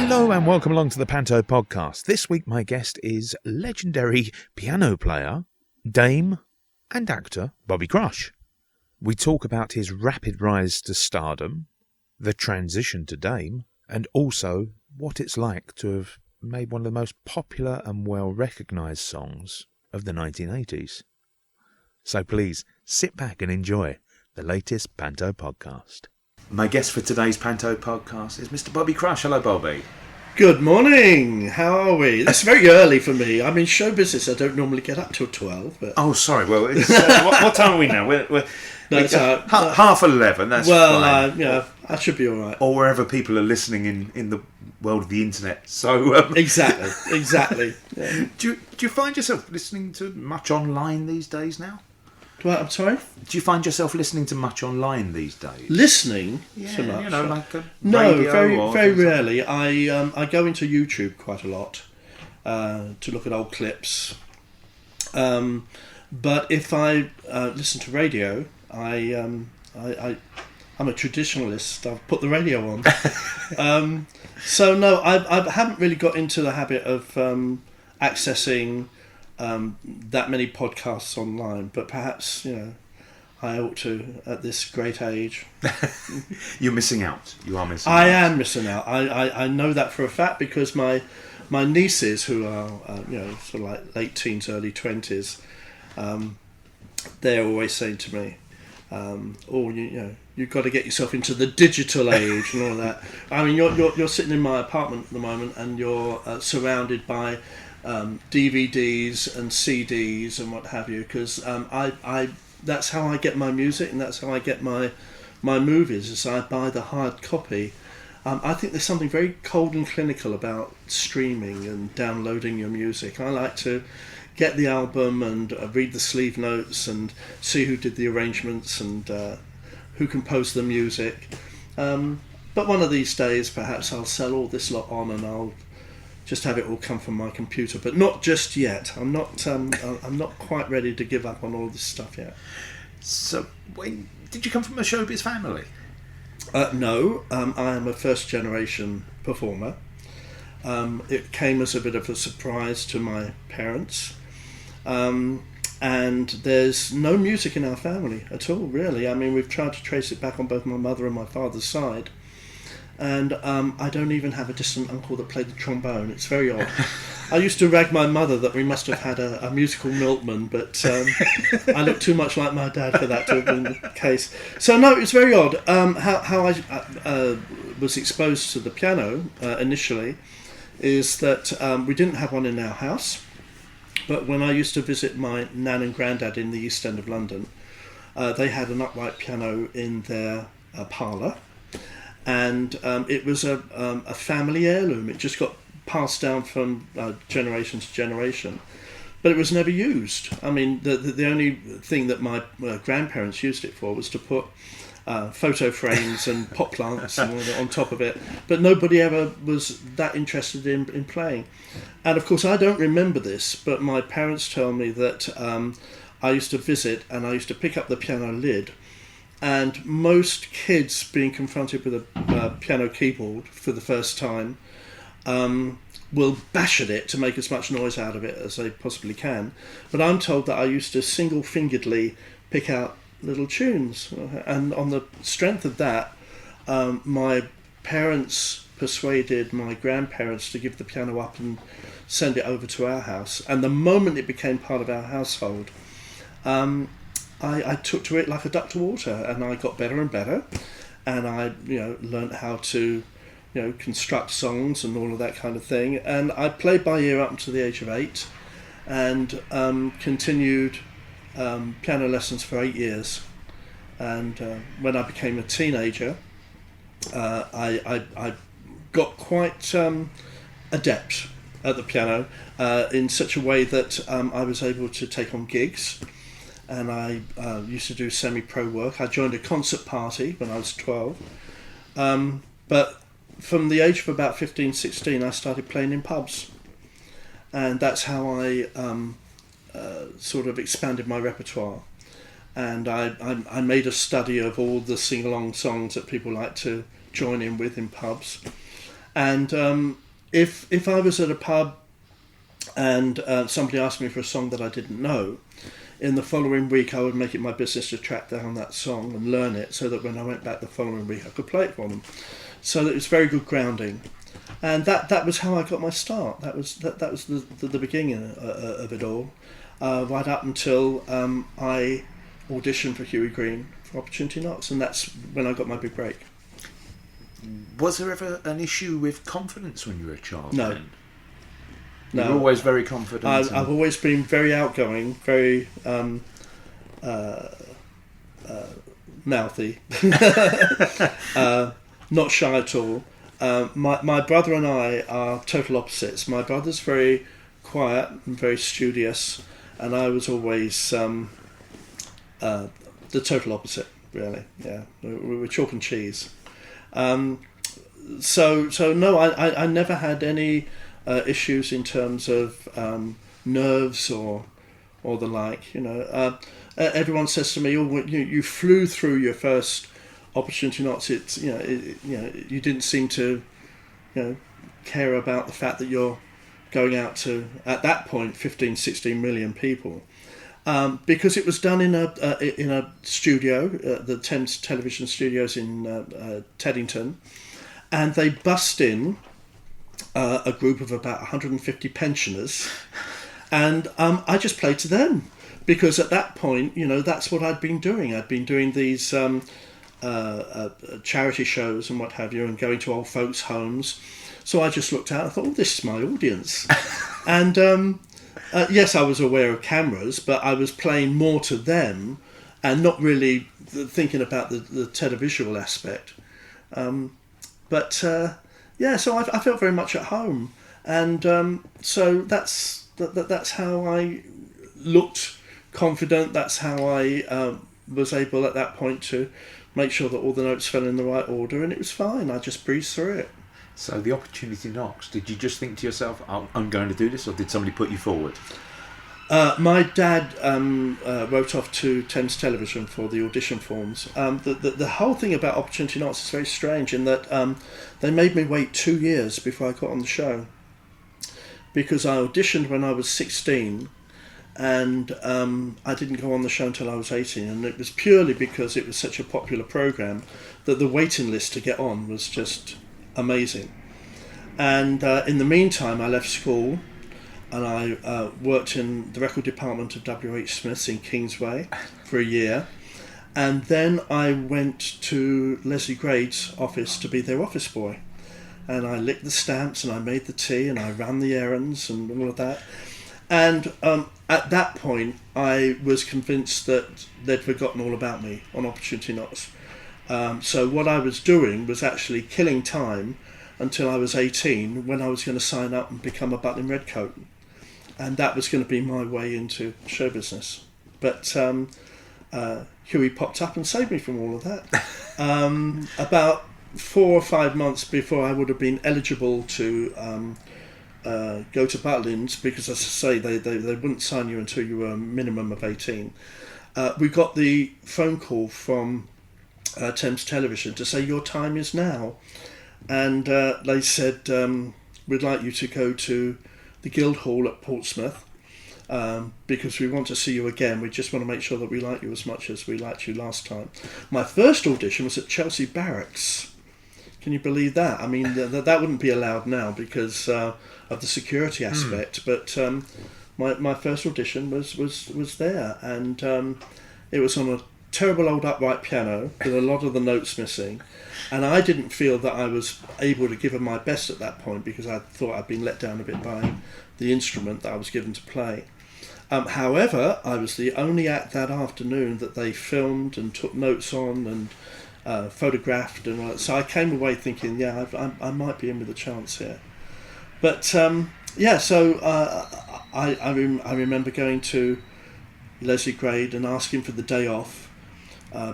Hello and welcome along to the Panto podcast. This week my guest is legendary piano player, dame and actor Bobby Crush. We talk about his rapid rise to stardom, the transition to dame, and also what it's like to have made one of the most popular and well-recognised songs of the 1980s. So please, sit back and enjoy the latest Panto podcast. My guest for today's Panto podcast is Mr. Bobby Crush. Hello, Bobby. Good morning. How are we? That's very early for me. I'm in show business. I don't normally get up till 12. But... Oh, sorry. Well, it's, what time are we now? We're half 11. That's fine. I should be all right. Or wherever people are listening in the world of the internet. So Exactly. Yeah. Do you find yourself listening to much online these days now? I'm sorry? Do you find yourself listening to much online these days? Listening? Yeah, so much? You know, like a no, radio very rarely. I go into YouTube quite a lot to look at old clips. But if I listen to radio, I'm a traditionalist. I've put the radio on. So no, I haven't really got into the habit of accessing that many podcasts online, but perhaps I ought to at this great age. You're missing out. You are missing. I am missing out. I know that for a fact because my nieces, who are sort of like late teens, early 20s, they're always saying to me, you've got to get yourself into the digital age and all that. I mean, you're sitting in my apartment at the moment, and you're surrounded by DVDs and CDs and what have you, because I that's how I get my music and that's how I get my movies, is I buy the hard copy. I think there's something very cold and clinical about streaming and downloading your music. I like to get the album and read the sleeve notes and see who did the arrangements and who composed the music. But one of these days perhaps I'll sell all this lot on and I'll just have it all come from my computer, but not just yet. I'm not quite ready to give up on all this stuff yet. So, did you come from a showbiz family? No, I am a first-generation performer. It came as a bit of a surprise to my parents, and there's no music in our family at all, really. I mean, we've tried to trace it back on both my mother and my father's side. And I don't even have a distant uncle that played the trombone. It's very odd. I used to rag my mother that we must have had a musical milkman, but I look too much like my dad for that to have been the case. So no, it's very odd. How I was exposed to the piano initially is that we didn't have one in our house, but when I used to visit my nan and granddad in the East End of London, they had an upright piano in their parlour. And it was a family heirloom. It just got passed down from generation to generation, but it was never used. I mean, the only thing that my grandparents used it for was to put photo frames and pot plants and all that on top of it, but nobody ever was that interested in playing. And of course, I don't remember this, but my parents tell me that I used to visit and I used to pick up the piano lid. And most kids being confronted with a piano keyboard for the first time will bash at it to make as much noise out of it as they possibly can. But I'm told that I used to single-fingeredly pick out little tunes. And on the strength of that, my parents persuaded my grandparents to give the piano up and send it over to our house. And the moment it became part of our household, I took to it like a duck to water, and I got better and better, and I learned how to construct songs and all of that kind of thing, and I played by ear up to the age of 8, and continued piano lessons for 8 years, and when I became a teenager, I got quite adept at the piano in such a way that I was able to take on gigs. And I used to do semi-pro work. I joined a concert party when I was 12. But from the age of about 15, 16, I started playing in pubs. And that's how I sort of expanded my repertoire. And I made a study of all the sing-along songs that people like to join in with in pubs. And if I was at a pub and somebody asked me for a song that I didn't know, in the following week I would make it my business to track down that song and learn it, so that when I went back the following week I could play it for them. So that it was very good grounding, and that was how I got my start. That was the beginning of it all, right up until I auditioned for Huey Green for Opportunity Knocks, and that's when I got my big break. Was there ever an issue with confidence when you were a child? No. Then? No, you were always very confident. I've always been very outgoing, very mouthy, not shy at all. My brother and I are total opposites. My brother's very quiet and very studious, and I was always the total opposite, really. Yeah, we were chalk and cheese. So no, I never had any issues in terms of nerves or the like. You know, everyone says to me, "Oh, you flew through your first Opportunity Knocks. It's you didn't seem to care about the fact that you're going out to, at that point, 15, 16 million people." Because it was done in a studio, the Thames Television Studios in Teddington, and they bussed in a group of about 150 pensioners, and I just played to them, because at that point, that's what I'd been doing. I'd been doing these charity shows and what have you, and going to old folks' homes. So I just looked out and thought, this is my audience. And yes, I was aware of cameras, but I was playing more to them and not really thinking about the televisual aspect. Yeah, so I felt very much at home, and so that's how I looked confident. That's how I was able at that point to make sure that all the notes fell in the right order, and it was fine. I just breezed through it. So the Opportunity Knocks, did you just think to yourself, I'm going to do this, or did somebody put you forward? My dad wrote off to Thames Television for the audition forms. The whole thing about Opportunity Knocks is very strange in that they made me wait 2 years before I got on the show, because I auditioned when I was 16, and I didn't go on the show until I was 18, and it was purely because it was such a popular programme that the waiting list to get on was just amazing. And in the meantime, I left school, and I worked in the record department of W.H. Smith's in Kingsway for a year, and then I went to Leslie Grade's office to be their office boy, and I licked the stamps, and I made the tea, and I ran the errands and all of that. And at that point I was convinced that they'd forgotten all about me on Opportunity Knocks. So what I was doing was actually killing time until I was 18, when I was going to sign up and become a buttling redcoat, and that was going to be my way into show business. But Huey popped up and saved me from all of that. About 4 or 5 months before I would have been eligible to go to Butlins, because, as I say, they wouldn't sign you until you were a minimum of 18. We got the phone call from Thames Television to say, your time is now. And they said, we'd like you to go to the Guildhall at Portsmouth, because we want to see you again. We just want to make sure that we like you as much as we liked you last time. My first audition was at Chelsea Barracks. Can you believe that? I mean, that wouldn't be allowed now because of the security aspect. But my first audition was there, and it was on a terrible old upright piano with a lot of the notes missing, and I didn't feel that I was able to give it my best at that point, because I thought I'd been let down a bit by the instrument that I was given to play. However, I was the only act that afternoon that they filmed and took notes on and photographed, and so I came away thinking, yeah, I might be in with a chance here. But so I remember going to Leslie Grade and asking for the day off,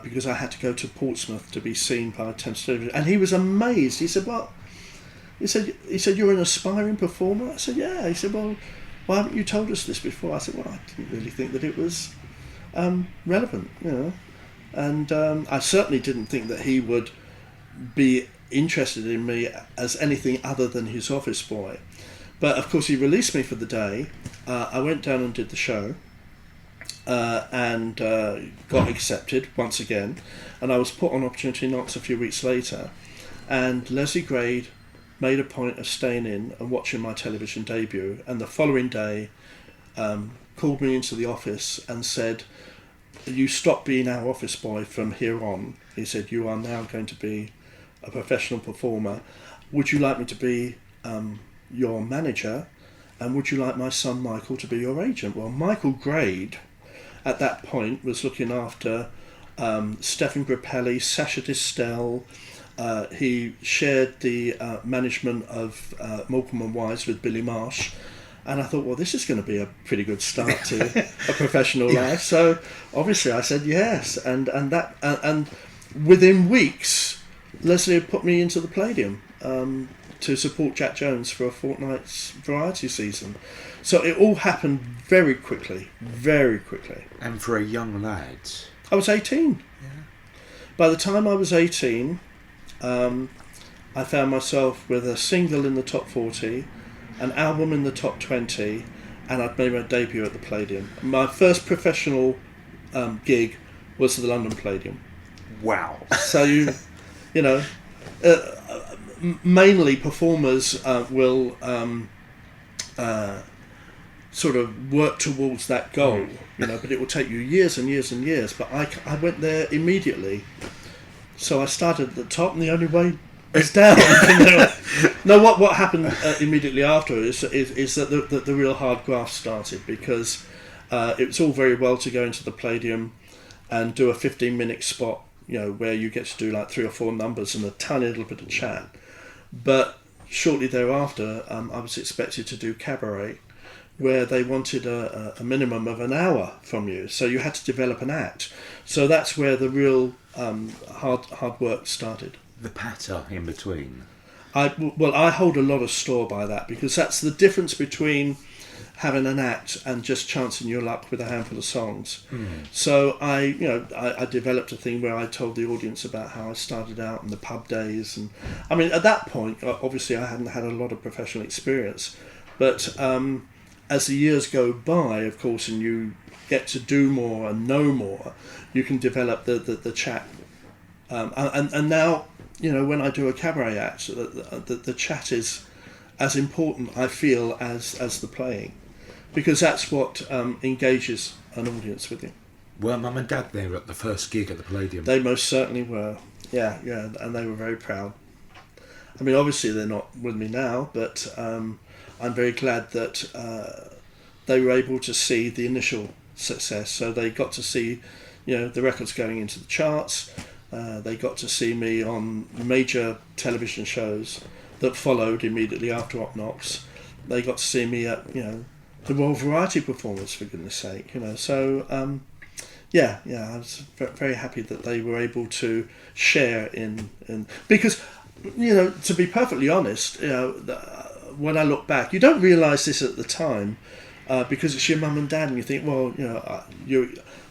because I had to go to Portsmouth to be seen by Thames Television, and he was amazed. He said, "Well," he said, "you're an aspiring performer." I said, "Yeah." He said, "Well, why haven't you told us this before?" I said, "Well, I didn't really think that it was relevant, and I certainly didn't think that he would be interested in me as anything other than his office boy. But of course he released me for the day. I went down and did the show, and got accepted once again, and I was put on Opportunity Knocks a few weeks later, and Leslie Grade made a point of staying in and watching my television debut, and the following day called me into the office and said, "You stop being our office boy from here on." He said, "You are now going to be a professional performer. Would you like me to be your manager, and would you like my son Michael to be your agent?" Well, Michael Grade at that point was looking after Stefan Grappelli, Sasha Distel. He shared the management of Morecambe and Wise with Billy Marsh, and I thought, well, this is going to be a pretty good start to a professional life. So obviously I said yes, and within weeks Leslie had put me into the Palladium to support Jack Jones for a fortnight's variety season. So it all happened very quickly, very quickly. And for a young lad, I was 18. Yeah. By the time I was 18, I found myself with a single in the top 40, an album in the top 20, and I'd made my debut at the Palladium. My first professional gig was the London Palladium. Wow. So mainly performers will sort of work towards that goal, but it will take you years and years and years. But I went there immediately. So I started at the top, and the only way is down. No, what happened immediately after is that the real hard graft started, because it was all very well to go into the Palladium and do a 15-minute spot, where you get to do like 3 or 4 numbers and a tiny little bit of chat. But shortly thereafter, I was expected to do cabaret, where they wanted a minimum of an hour from you. So you had to develop an act. So that's where the real hard work started. The patter in between. I hold a lot of store by that, because that's the difference between having an act and just chancing your luck with a handful of songs. So I developed a thing where I told the audience about how I started out in the pub days, and I mean at that point obviously I hadn't had a lot of professional experience, but as the years go by, of course, and you get to do more and know more, you can develop the chat, and now when I do a cabaret act, the chat is as important, I feel, as the playing, because that's what engages an audience with you. Were Mum and Dad there at the first gig at the Palladium? They most certainly were. Yeah, and they were very proud. I mean, obviously they're not with me now, but I'm very glad that they were able to see the initial success. So they got to see, the records going into the charts. They got to see me on major television shows that followed immediately after Op Knocks. They got to see me at, the Royal Variety Performance, for goodness sake. So I was very happy that they were able to share in because, to be perfectly honest, when I look back, you don't realise this at the time, because it's your mum and dad, and you think, well,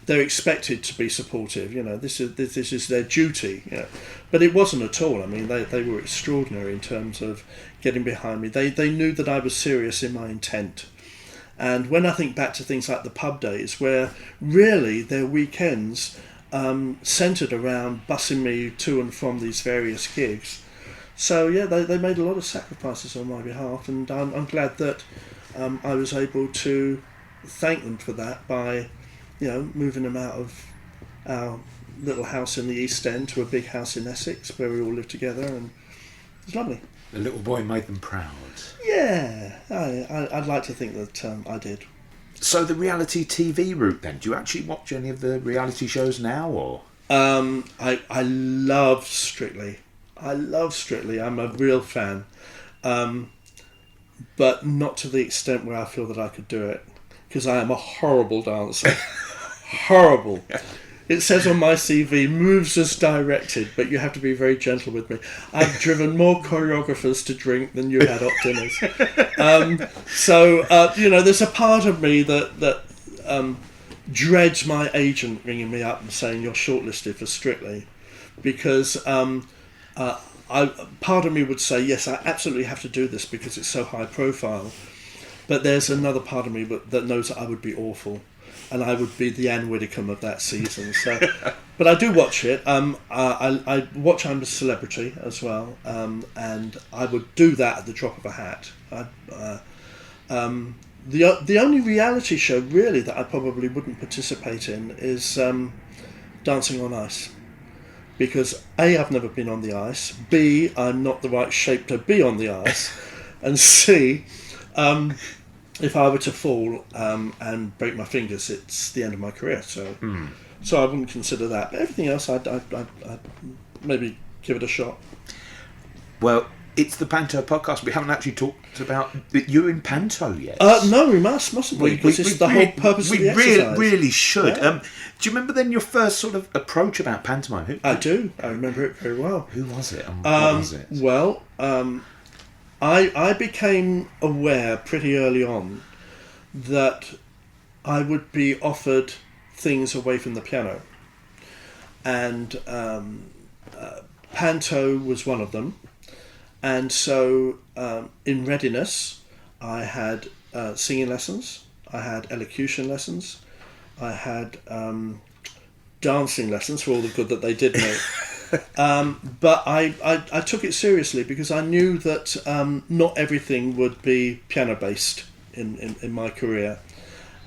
they're expected to be supportive. This is their duty. But it wasn't at all. I mean, they were extraordinary in terms of getting behind me. They knew that I was serious in my intent. And when I think back to things like the pub days, where really their weekends centred around bussing me to and from these various gigs. So yeah, they made a lot of sacrifices on my behalf, and I'm glad that I was able to thank them for that by, moving them out of our little house in the East End to a big house in Essex where we all lived together, and it was lovely. The little boy made them proud. Yeah, I'd like to think that I did. So the reality TV route then, do you actually watch any of the reality shows now, or? I love Strictly. I'm a real fan. But not to the extent where I feel that I could do it, because I am a horrible dancer. Horrible. It says on my CV, moves as directed, but you have to be very gentle with me. I've driven more choreographers to drink than you had at dinners. There's a part of me that dreads my agent ringing me up and saying you're shortlisted for Strictly, because part of me would say, yes, I absolutely have to do this because it's so high profile. But there's another part of me that knows that I would be awful, and I would be the Anne Widdecombe of that season. So, but I do watch it. I watch I'm a Celebrity as well, and I would do that at the drop of a hat. The only reality show really that I probably wouldn't participate in is Dancing on Ice. Because A, I've never been on the ice, B, I'm not the right shape to be on the ice, and C, if I were to fall and break my fingers, it's the end of my career. So I wouldn't consider that. But everything else, I'd maybe give it a shot. Well, it's the Panto podcast. We haven't actually talked about you in Panto yet. No, we mustn't we? Because it's the whole purpose of the exercise. We really should. Yeah. Do you remember then your first sort of approach about pantomime? I do. I remember it very well. Who was it and what was it? Well, I became aware pretty early on that I would be offered things away from the piano. And Panto was one of them. And so in readiness, I had singing lessons, I had elocution lessons, I had dancing lessons for all the good that they did me. But I took it seriously because I knew that not everything would be piano-based in my career.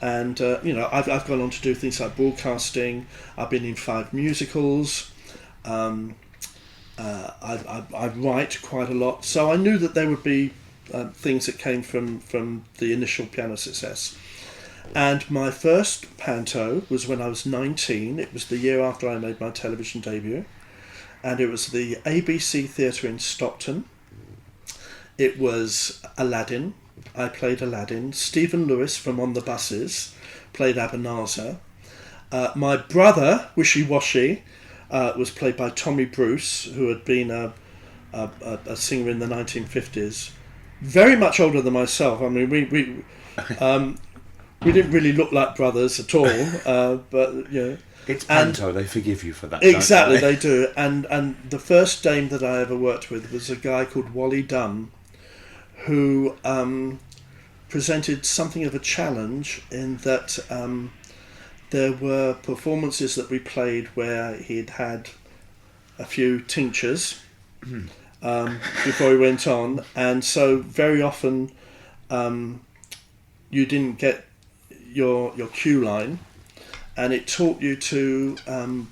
And, I've gone on to do things like broadcasting. I've been in 5 musicals. I write quite a lot, so I knew that there would be things that came from the initial piano success. And my first panto was when I was 19. It was the year after I made my television debut, and it was the ABC Theatre in Stockton. It was Aladdin. I played Aladdin. Stephen Lewis from On the Buses played Abanazar. My brother, Wishy Washy, was played by Tommy Bruce, who had been a singer in the 1950s. Very much older than myself. I mean, we didn't really look like brothers at all. But it's Panto. They forgive you for that. Exactly, they do. And the first dame that I ever worked with was a guy called Wally Dunn, who presented something of a challenge in that. There were performances that we played where he'd had a few tinctures before he went on, and so very often you didn't get your cue line, and it taught you to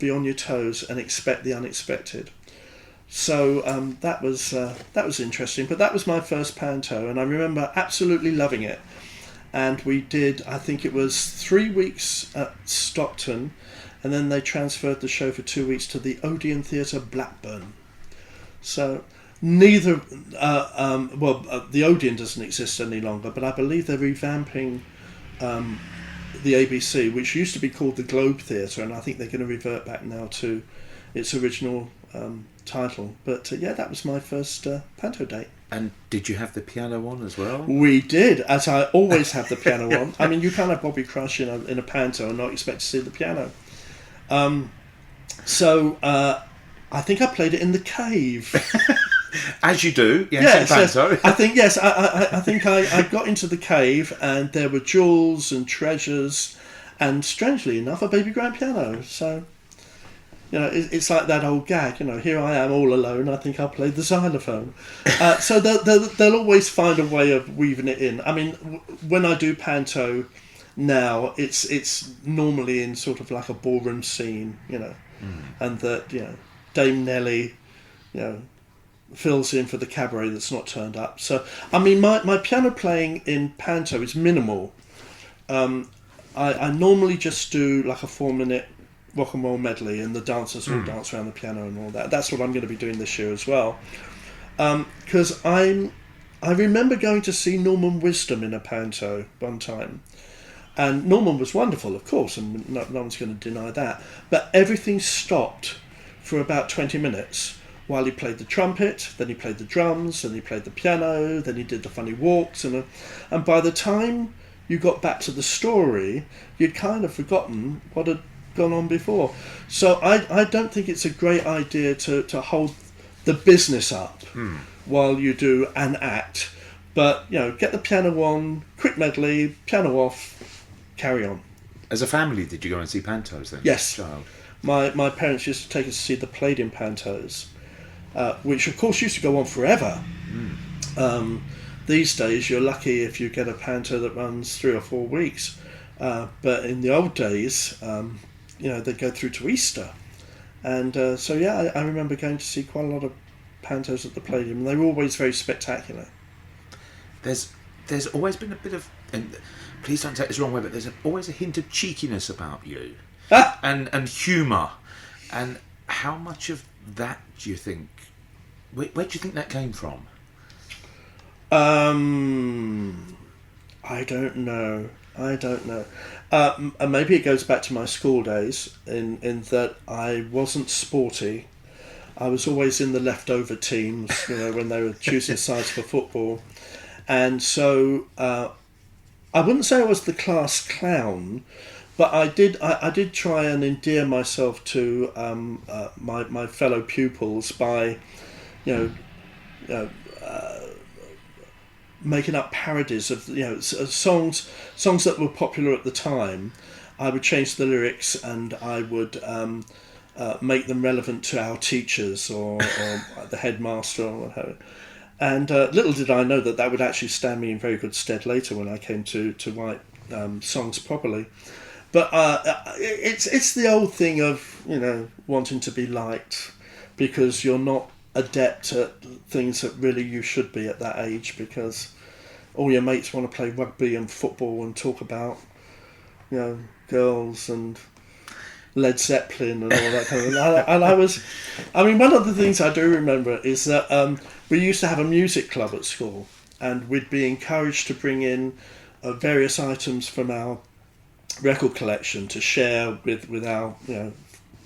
be on your toes and expect the unexpected. So that was interesting, but that was my first panto, and I remember absolutely loving it. And we did, I think it was 3 weeks at Stockton, and then they transferred the show for 2 weeks to the Odeon Theatre, Blackburn. So neither, the Odeon doesn't exist any longer, but I believe they're revamping the ABC, which used to be called the Globe Theatre, and I think they're going to revert back now to its original title. But that was my first panto date. And did you have the piano on as well? We did, as I always have the piano on. I mean, you can't have Bobby Crush in a panto and not expect to see the piano. So I think I played it in the cave. As you do, yes. Panto. I think I think I got into the cave, and there were jewels and treasures, and strangely enough, a baby grand piano. So. It's like that old gag, here I am all alone, I think I'll play the xylophone. So they'll always find a way of weaving it in. I mean, when I do panto now, it's normally in sort of like a ballroom scene, and that, Dame Nellie, fills in for the cabaret that's not turned up. So, I mean, my piano playing in panto is minimal. I normally just do like a 4-minute rock and roll medley, and the dancers will dance around the piano and all that. That's what I'm going to be doing this year as well. Because I remember going to see Norman Wisdom in a panto one time, and Norman was wonderful, of course, and no one's going to deny that. But everything stopped for about 20 minutes while he played the trumpet, then he played the drums, then he played the piano, then he did the funny walks, and by the time you got back to the story, you'd kind of forgotten what had gone on before. So I don't think it's a great idea to hold the business up while you do an act. But, get the piano on, quick medley, piano off, carry on. As a family, did you go and see pantos then? Yes. Child. My parents used to take us to see the played-in pantos, which of course used to go on forever. These days, you're lucky if you get a panto that runs 3 or 4 weeks. But in the old days, they'd go through to Easter. And I remember going to see quite a lot of pantos at the played-in, and they were always very spectacular. There's always been a bit of, and please don't take this the wrong way, but there's always a hint of cheekiness about you, and humour. And how much of that do you think? Where do you think that came from? I don't know. Maybe it goes back to my school days, in that I wasn't sporty. I was always in the leftover teams, when they were choosing sides for football. And so I wouldn't say I was the class clown, but I did try and endear myself to my fellow pupils by, making up parodies of songs that were popular at the time. I would change the lyrics and I would make them relevant to our teachers or the headmaster or whatever. And little did I know that would actually stand me in very good stead later when I came to write songs properly. But it's the old thing of wanting to be liked because you're not adept at things that really you should be at that age, because all your mates want to play rugby and football and talk about girls and Led Zeppelin and all that kind of thing. And one of the things I do remember is that we used to have a music club at school, and we'd be encouraged to bring in various items from our record collection to share with our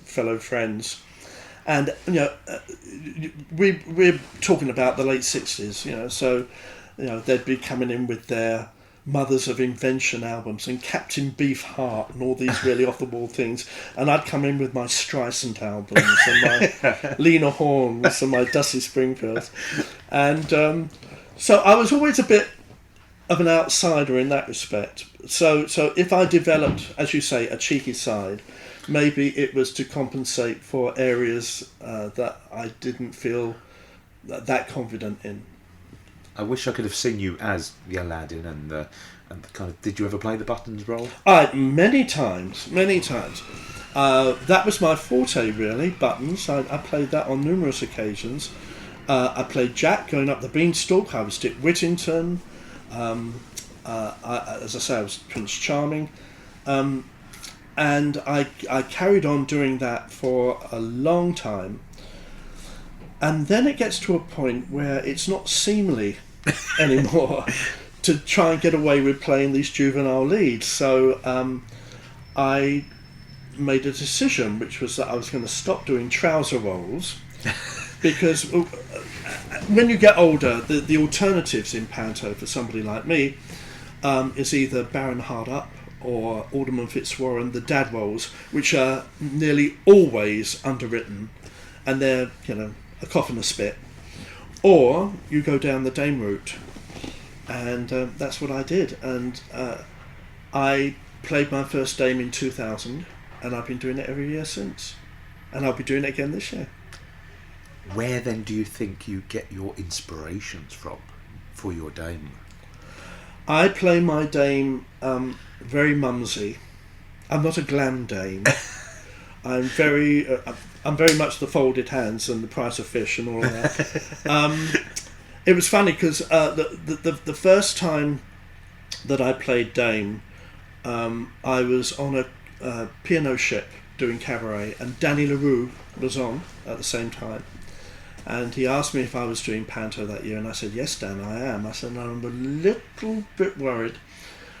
fellow friends. And we're talking about the late 60s, so they'd be coming in with their Mothers of Invention albums and Captain Beefheart and all these really off-the-wall things, and I'd come in with my Streisand albums and my Lena Horne and my Dusty Springfields, and so I was always a bit of an outsider in that respect. So if I developed, as you say, a cheeky side, maybe it was to compensate for areas that I didn't feel that confident in. I wish I could have seen you as the Aladdin and the kind of. Did you ever play the buttons role? Many times. That was my forte, really. Buttons. I played that on numerous occasions. I played Jack going up the beanstalk. I was Dick Whittington. As I say, I was Prince Charming. And I carried on doing that for a long time. And then it gets to a point where it's not seemly anymore to try and get away with playing these juvenile leads. So I made a decision, which was that I was going to stop doing trouser roles, because when you get older, the alternatives in Panto for somebody like me is either Baron Hardup or Alderman Fitzwarren, the dad roles, which are nearly always underwritten, and they're a cough and a spit. Or you go down the dame route, and that's what I did. And I played my first dame in 2000, and I've been doing it every year since, and I'll be doing it again this year. Where then do you think you get your inspirations from for your dame? I play my dame very mumsy. I'm not a glam dame. I'm very much the folded hands and the price of fish and all of that. It was funny because the first time that I played dame, I was on a piano ship doing cabaret, and Danny LaRue was on at the same time. And he asked me if I was doing Panto that year, and I said, yes, Dan, I am. I said, no, I'm a little bit worried.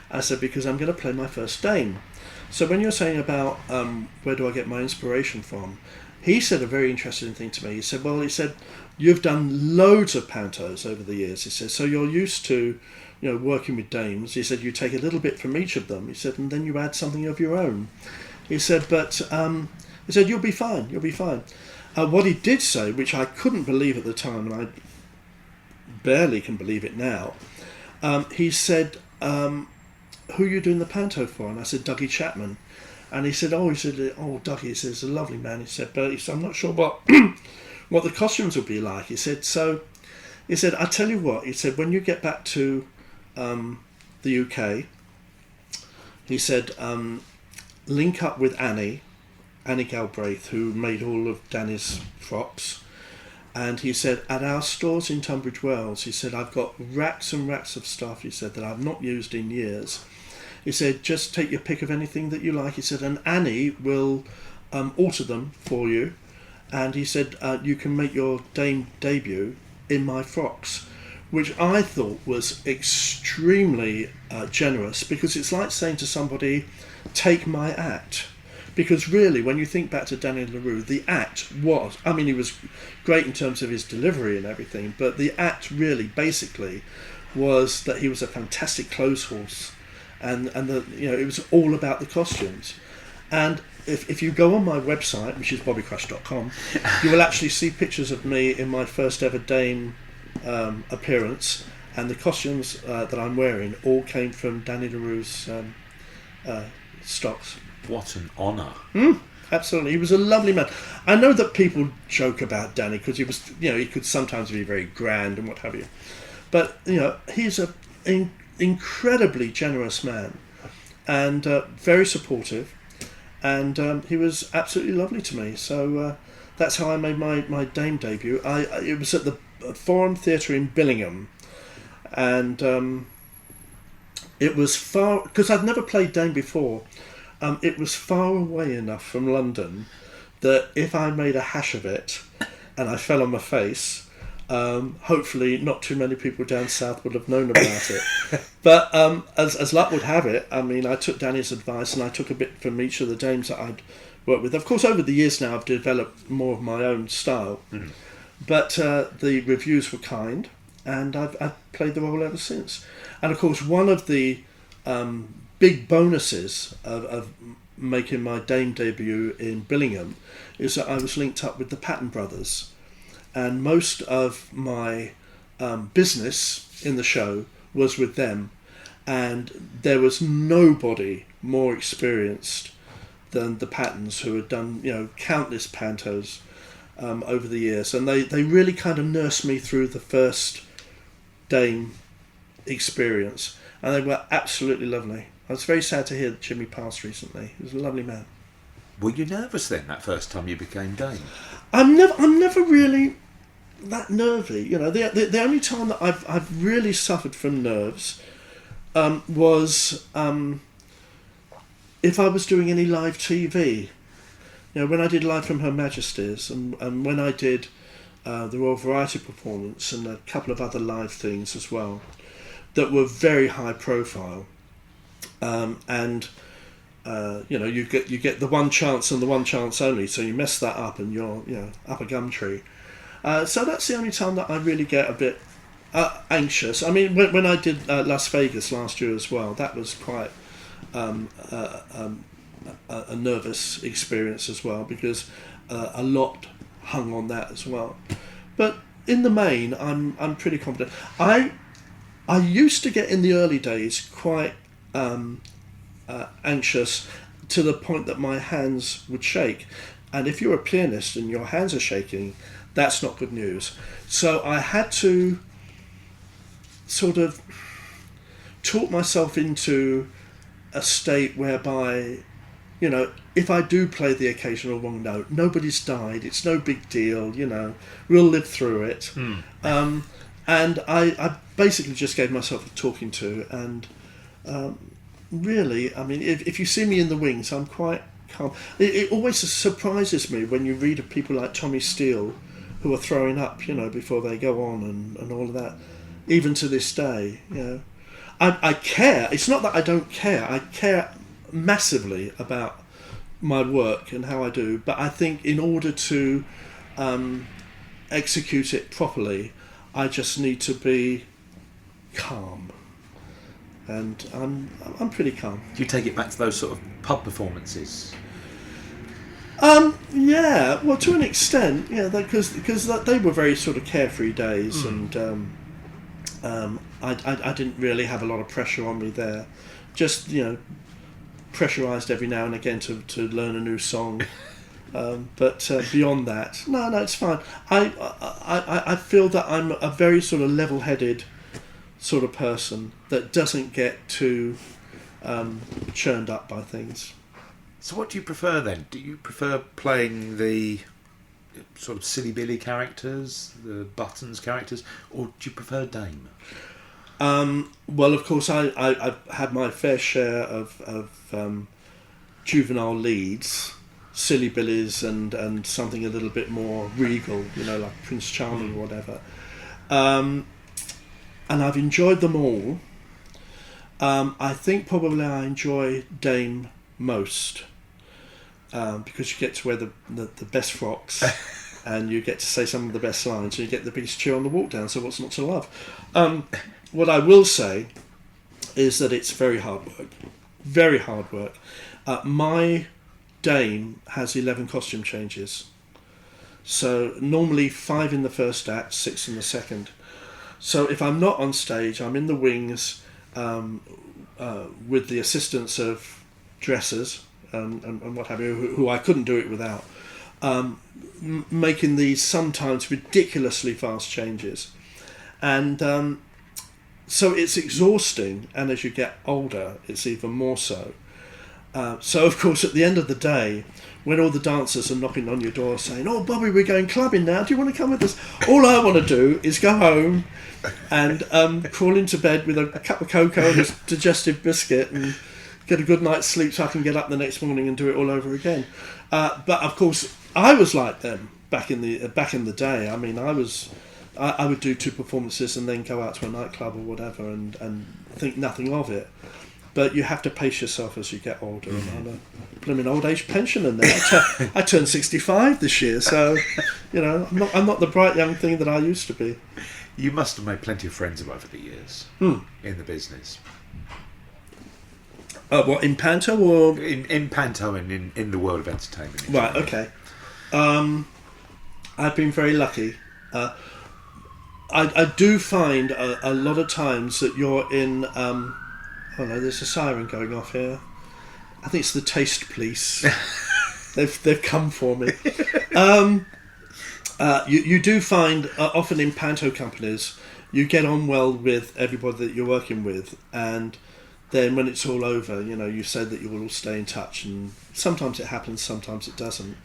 I said, because I'm going to play my first dame. So when you're saying about where do I get my inspiration from, he said a very interesting thing to me. He said, you've done loads of Pantos over the years. He said, so you're used to working with dames. He said, you take a little bit from each of them. He said, and then you add something of your own. He said, but you'll be fine. What he did say, which I couldn't believe at the time, and I barely can believe it now, he said, who are you doing the panto for? And I said, Dougie Chapman. And he said, Dougie, he says, a lovely man. He said, but he said, I'm not sure what what the costumes will be like. He said, I tell you what, he said, when you get back to the UK, he said, link up with Annie Galbraith, who made all of Danny's frocks. And he said, at our stores in Tunbridge Wells, he said, I've got racks and racks of stuff, he said, that I've not used in years. He said, just take your pick of anything that you like. He said, and Annie will alter them for you. And he said, you can make your Dame debut in my frocks, which I thought was extremely generous, because it's like saying to somebody, take my act. Because really, when you think back to Danny LaRue, the act was, I mean, he was great in terms of his delivery and everything, but the act really, basically, was that he was a fantastic clothes horse, and it was all about the costumes. And if you go on my website, which is bobbycrush.com, you will actually see pictures of me in my first ever Dame appearance, and the costumes that I'm wearing all came from Danny LaRue's stocks. What an honour. Absolutely. He was a lovely man. I know that people joke about Danny because he was, he could sometimes be very grand and what have you. But, he's an incredibly generous man and very supportive. And he was absolutely lovely to me. So that's how I made my Dame debut. It was at the Forum Theatre in Billingham. And it was far, because I'd never played Dame before. It was far away enough from London that if I made a hash of it and I fell on my face, hopefully not too many people down south would have known about it. But as luck would have it, I mean, I took Danny's advice and I took a bit from each of the dames that I'd worked with. Of course, over the years now, I've developed more of my own style. Mm. But the reviews were kind, and I've played the role ever since. And of course, one of the big bonuses of making my Dame debut in Billingham is that I was linked up with the Patton brothers, and most of my business in the show was with them, and there was nobody more experienced than the Pattons, who had done countless pantos over the years, and they really kind of nursed me through the first Dame experience, and they were absolutely lovely. I was very sad to hear that Jimmy passed recently. He was a lovely man. Were you nervous then that first time you became Dame? I'm never really that nervy. The only time that I've really suffered from nerves was if I was doing any live TV. When I did Live from Her Majesty's and when I did the Royal Variety performance and a couple of other live things as well that were very high profile. You get the one chance and the one chance only, so you mess that up and you're up a gum tree. So that's the only time that I really get a bit anxious. I mean, when I did Las Vegas last year as well, that was quite a nervous experience as well, because a lot hung on that as well. But in the main, I'm pretty confident. I used to get in the early days quite anxious to the point that my hands would shake, and if you're a pianist and your hands are shaking, that's not good news. So I had to sort of talk myself into a state whereby if I do play the occasional wrong note, nobody's died, it's no big deal, we'll live through it. And I basically just gave myself a talking to, and really, I mean, if you see me in the wings, I'm quite calm. It always surprises me when you read of people like Tommy Steele who are throwing up, before they go on and all of that. Even to this day, I care. It's not that I don't care. I care massively about my work and how I do, but I think in order to execute it properly, I just need to be calm. And I'm pretty calm. Do you take it back to those sort of pub performances? Yeah, well, to an extent, yeah, because they were very sort of carefree days, and I didn't really have a lot of pressure on me there. Just pressurised every now and again to learn a new song. But beyond that, no, it's fine. I feel that I'm a very sort of level-headed sort of person that doesn't get too churned up by things. So what do you prefer then? Do you prefer playing the sort of silly Billy characters, the Buttons characters, or do you prefer Dame? Well, of course, I've had my fair share of juvenile leads, silly Billies, and something a little bit more regal, like Prince Charming or whatever. And I've enjoyed them all. I think probably I enjoy Dame most, because you get to wear the best frocks and you get to say some of the best lines and you get the biggest cheer on the walk down, so what's not to love? What I will say is that it's very hard work. Very hard work. My Dame has 11 costume changes. So normally 5 in the first act, 6 in the second. So if I'm not on stage, I'm in the wings with the assistance of dressers and what have you, who I couldn't do it without, making these sometimes ridiculously fast changes. And so it's exhausting, and as you get older, it's even more so. So, of course, at the end of the day, when all the dancers are knocking on your door saying, "Oh, Bobby, we're going clubbing now, do you want to come with us?" All I want to do is go home and crawl into bed with a cup of cocoa and a digestive biscuit and get a good night's sleep so I can get up the next morning and do it all over again. But, of course, I was like them back in the day. I mean, I would do 2 performances and then go out to a nightclub or whatever and think nothing of it. But you have to pace yourself as you get older. And I'm a blooming old age pensioner now. I turned 65 this year, so I'm not the bright young thing that I used to be. You must have made plenty of friends over the years in the business. What, in Panto or in Panto and in the world of entertainment? Right. Okay. I've been very lucky. I do find a lot of times that you're in. Oh no, there's a siren going off here. I think it's the taste police. They've come for me. You do find often in Panto companies you get on well with everybody that you're working with, and then when it's all over, you say that you will all stay in touch, and sometimes it happens, sometimes it doesn't.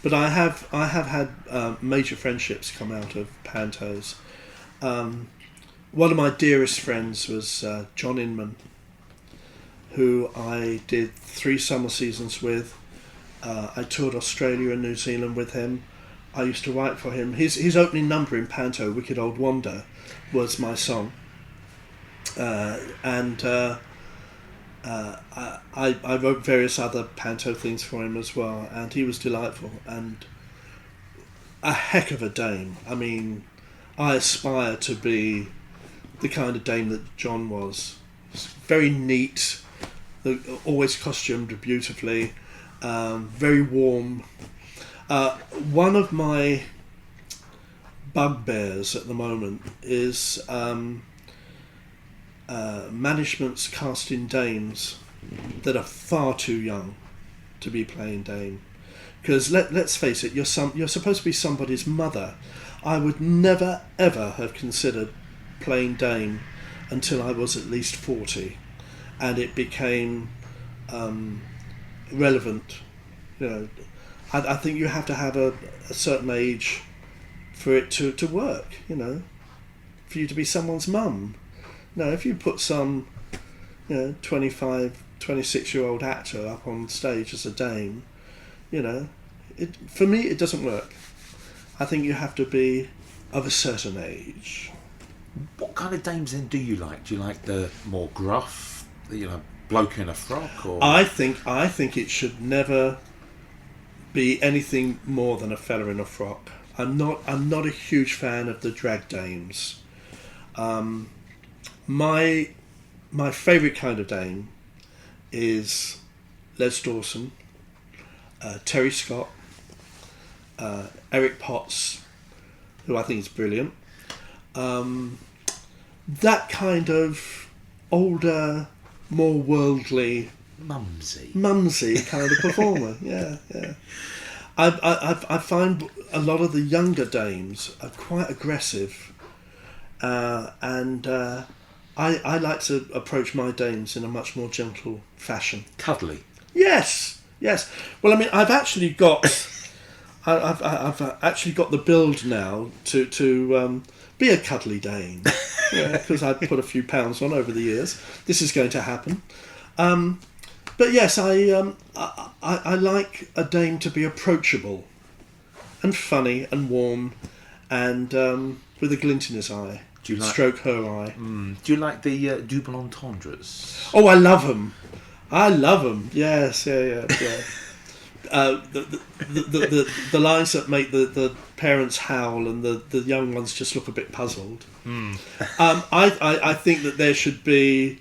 But I have had major friendships come out of Pantos. One of my dearest friends was John Inman, who I did 3 summer seasons with. I toured Australia and New Zealand with him. I used to write for him. His opening number in Panto, Wicked Old Wonder, was my song. I wrote various other Panto things for him as well, and he was delightful and a heck of a Dame. I mean, I aspire to be the kind of Dame that John was. Very neat, always costumed beautifully, very warm. One of my bugbears at the moment is managements casting dames that are far too young to be playing Dame. Because let's face it, you're supposed to be somebody's mother. I would never ever have considered playing Dame until I was at least 40, and it became relevant. I think you have to have a certain age for it to work. For you to be someone's mum. No, if you put some 25, 26-year-old actor up on stage as a Dame, for me it doesn't work. I think you have to be of a certain age. What kind of dames then do you like? Do you like the more gruff, bloke in a frock? Or I think it should never be anything more than a fella in a frock. I'm not a huge fan of the drag dames. My favourite kind of Dame is Les Dawson, Terry Scott, Eric Potts, who I think is brilliant. That kind of older, more worldly, mumsy kind of performer. Yeah. I find a lot of the younger dames are quite aggressive, and I like to approach my dames in a much more gentle fashion. Cuddly. Yes. Well, I mean, I've actually got the build now to be a cuddly dame, because I've put a few pounds on over the years. This is going to happen. But yes, I like a dame to be approachable and funny and warm and with a glint in his eye. Do you like, stroke her eye. Do you like the double entendres? Oh, I love them. Yes, yeah. The lines that make the parents howl and the young ones just look a bit puzzled. I think that there should be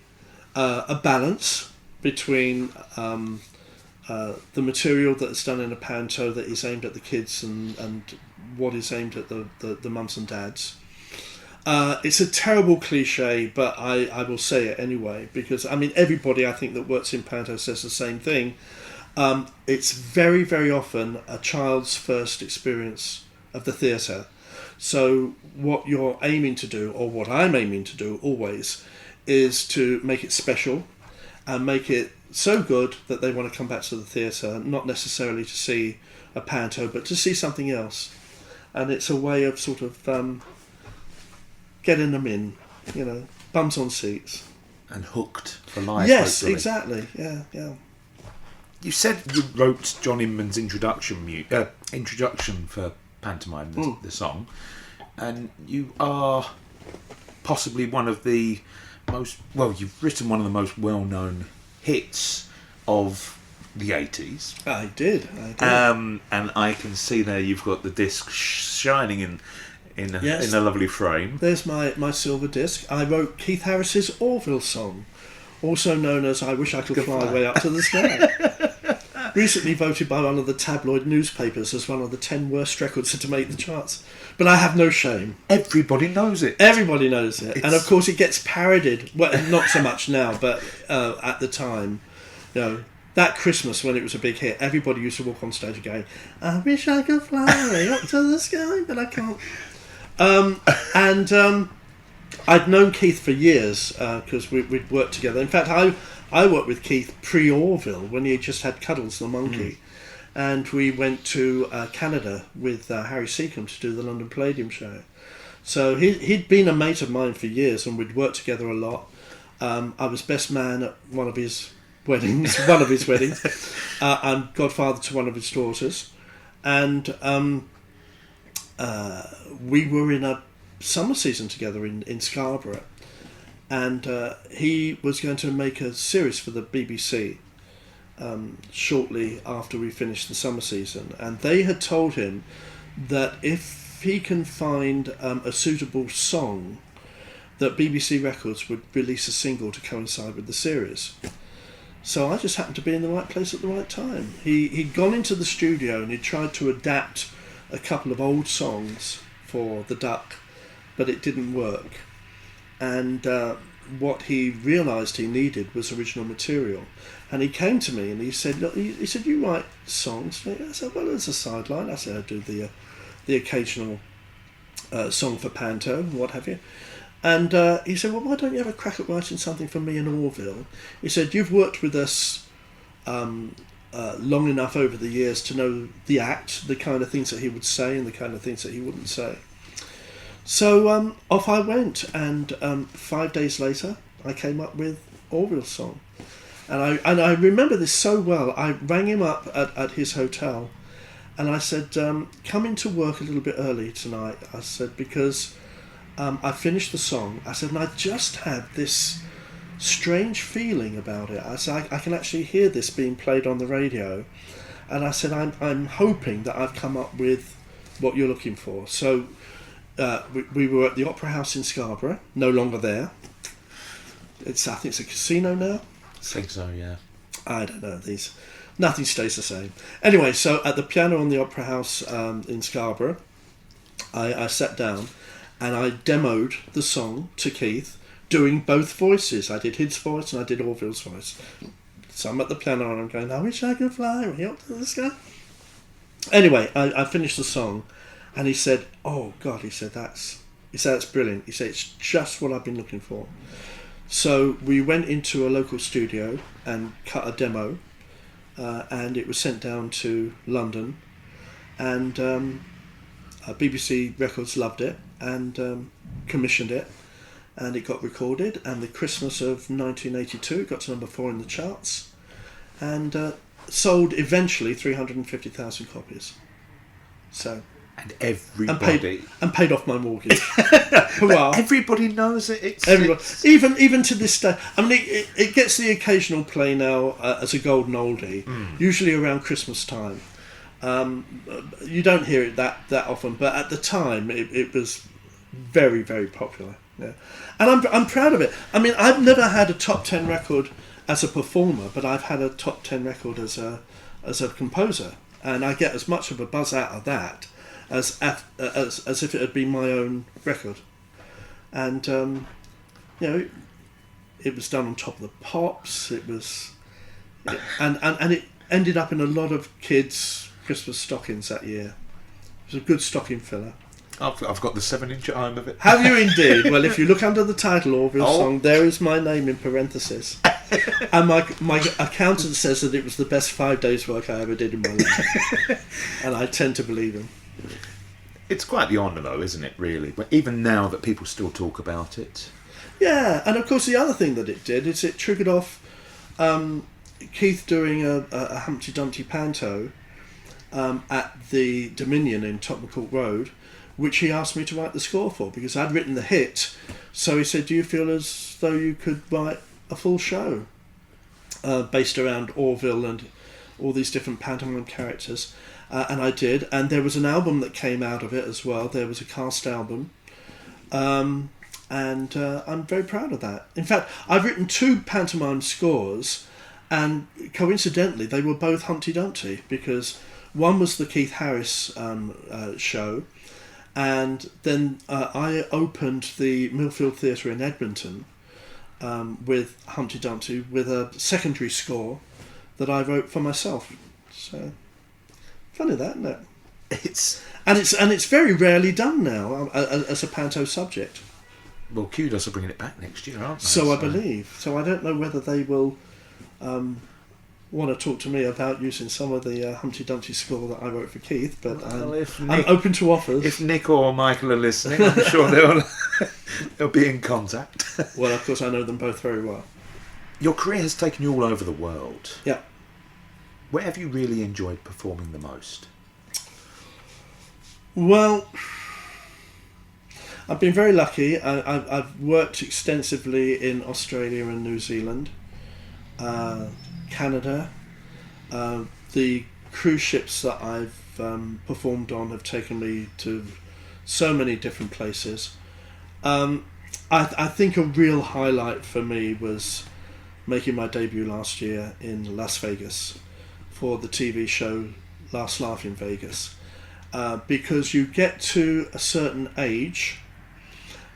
a balance between the material that's done in a panto that is aimed at the kids and what is aimed at the mums and dads. It's a terrible cliche, but I will say it anyway, because I mean everybody I think that works in panto says the same thing. It's very, very often a child's first experience of the theatre. So what you're aiming to do, or what I'm aiming to do always, is to make it special and make it so good that they want to come back to the theatre, not necessarily to see a panto, but to see something else. And it's a way of sort of getting them in, bums on seats. And hooked for life. Yes, hopefully. Exactly, yeah. You said you wrote John Inman's introduction for Pantomime, the song, and you are possibly one of the you've written one of the most well-known hits of the 80s. I did. And I can see there you've got the disc shining in a lovely frame. There's my silver disc. I wrote Keith Harris's Orville song, also known as I Wish I Could Fly Way Up to the Sky. Recently voted by one of the tabloid newspapers as one of the 10 worst records to make the charts. But I have no shame. Everybody knows it. Everybody knows it. And of course it gets parodied. Well, not so much now, but at the time, that Christmas when it was a big hit, everybody used to walk on stage going, I wish I could fly up to the sky, but I can't. I'd known Keith for years because we'd worked together. In fact, I worked with Keith pre-Orville when he just had Cuddles the Monkey. And we went to Canada with Harry Seacombe to do the London Palladium show. So he'd been a mate of mine for years and we'd worked together a lot. I was best man at one of his weddings. I'm godfather to one of his daughters. And we were in a summer season together in Scarborough. And he was going to make a series for the BBC shortly after we finished the summer season. And they had told him that if he can find a suitable song, that BBC Records would release a single to coincide with the series. So I just happened to be in the right place at the right time. He'd gone into the studio and he'd tried to adapt a couple of old songs for The Duck, but it didn't work. And what he realised he needed was original material. And he came to me and he said, look, he said, you write songs? I said, well, as a sideline. I said, I do the occasional song for Panto and what have you. And he said, well, why don't you have a crack at writing something for me in Orville? He said, you've worked with us long enough over the years to know the act, the kind of things that he would say and the kind of things that he wouldn't say. So off I went, and 5 days later I came up with Orville's song. And I remember this so well. I rang him up at his hotel and I said, come into work a little bit early tonight. I said, because I finished the song. I said, and I just had this strange feeling about it. I said, I can actually hear this being played on the radio. And I said, I'm hoping that I've come up with what you're looking for. So we were at the Opera House in Scarborough, no longer there. I think it's a casino now. I think so, yeah. I don't know these. Nothing stays the same. Anyway, so at the piano on the Opera House in Scarborough, I sat down and I demoed the song to Keith, doing both voices. I did his voice and I did Orville's voice. So I'm at the piano and I'm going, I wish I could fly way up to the sky. Anyway, I finished the song and he said, oh God, he said, that's brilliant. He said, it's just what I've been looking for. So we went into a local studio and cut a demo, and it was sent down to London, and BBC Records loved it and commissioned it, and it got recorded, and the Christmas of 1982 it got to number 4 in the charts, and sold eventually 350,000 copies. So. And everybody... And paid off my mortgage. Well, everybody knows it. It's even to this day. I mean, it gets the occasional play now as a golden oldie, usually around Christmas time. You don't hear it that often, but at the time it was very, very popular. Yeah. And I'm proud of it. I mean, I've never had a top 10 record as a performer, but I've had a top 10 record as a composer, and I get as much of a buzz out of that as if it had been my own record. And it was done on Top of the Pops. It was, and it ended up in a lot of kids' Christmas stockings that year. It was a good stocking filler. I've got the 7-inch arm of it. Have you indeed? Well, if you look under the title Orville song, there is my name in parentheses. And my accountant says that it was the best 5 days' work I ever did in my life. And I tend to believe him. It's quite the honour, though, isn't it, really? But even now that people still talk about it. Yeah, and of course the other thing that it did is it triggered off Keith doing a Humpty Dumpty Panto at the Dominion in Tottenham Court Road, which he asked me to write the score for, because I'd written the hit. So he said, do you feel as though you could write a full show based around Orville and all these different pantomime characters? And I did, and there was an album that came out of it as well. There was a cast album, and I'm very proud of that. In fact, I've written 2 pantomime scores, and coincidentally they were both Humpty Dumpty, because one was the Keith Harris show, and then I opened the Millfield Theatre in Edmonton with Humpty Dumpty with a secondary score that I wrote for myself. So funny that, isn't it? It's very rarely done now as a panto subject. Well, Kudos are bringing it back next year, aren't they? So I believe. So I don't know whether they will want to talk to me about using some of the Humpty Dumpty score that I wrote for Keith, but I'm open to offers. If Nick or Michael are listening, I'm sure they'll be in contact. Well, of course, I know them both very well. Your career has taken you all over the world. Yeah. Where have you really enjoyed performing the most? Well, I've been very lucky. I've worked extensively in Australia and New Zealand, Canada. The cruise ships that I've performed on have taken me to so many different places. I think a real highlight for me was making my debut last year in Las Vegas for the TV show Last Laugh in Vegas, because you get to a certain age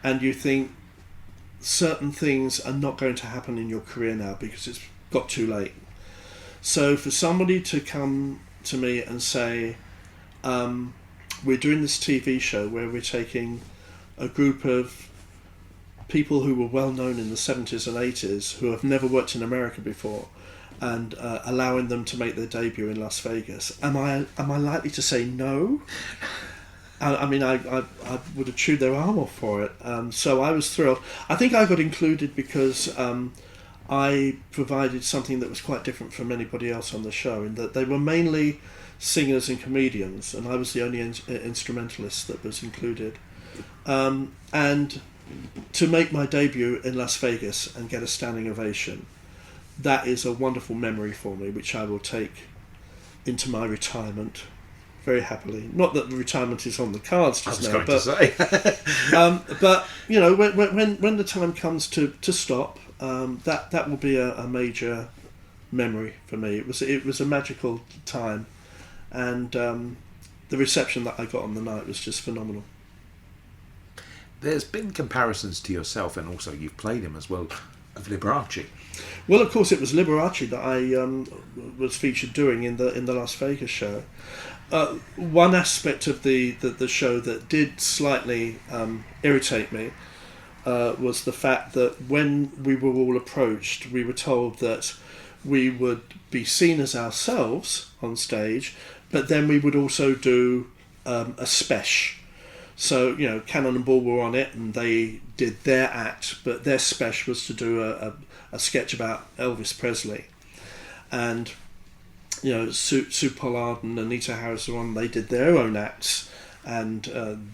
and you think certain things are not going to happen in your career now because it's got too late. So for somebody to come to me and say, we're doing this TV show where we're taking a group of people who were well known in the 70s and 80s who have never worked in America before, and allowing them to make their debut in Las Vegas, am I likely to say no? I mean, I would have chewed their arm off for it. So I was thrilled. I think I got included because I provided something that was quite different from anybody else on the show, in that they were mainly singers and comedians, and I was the only instrumentalist that was included. And to make my debut in Las Vegas and get a standing ovation, that is a wonderful memory for me, which I will take into my retirement very happily. Not that the retirement is on the cards just now, but but you know, when the time comes to stop, that will be a major memory for me. It was a magical time, and the reception that I got on the night was just phenomenal. There's been comparisons to yourself, and also you've played him as well, of Liberace. Well, of course, it was Liberace that I was featured doing in the Las Vegas show. One aspect of the show that did slightly irritate me was the fact that when we were all approached, we were told that we would be seen as ourselves on stage, but then we would also do a spesh. So, Cannon and Ball were on it, and they did their act, but their spesh was to do a sketch about Elvis Presley. And, Sue Pollard and Anita Harris were on, they did their own acts, and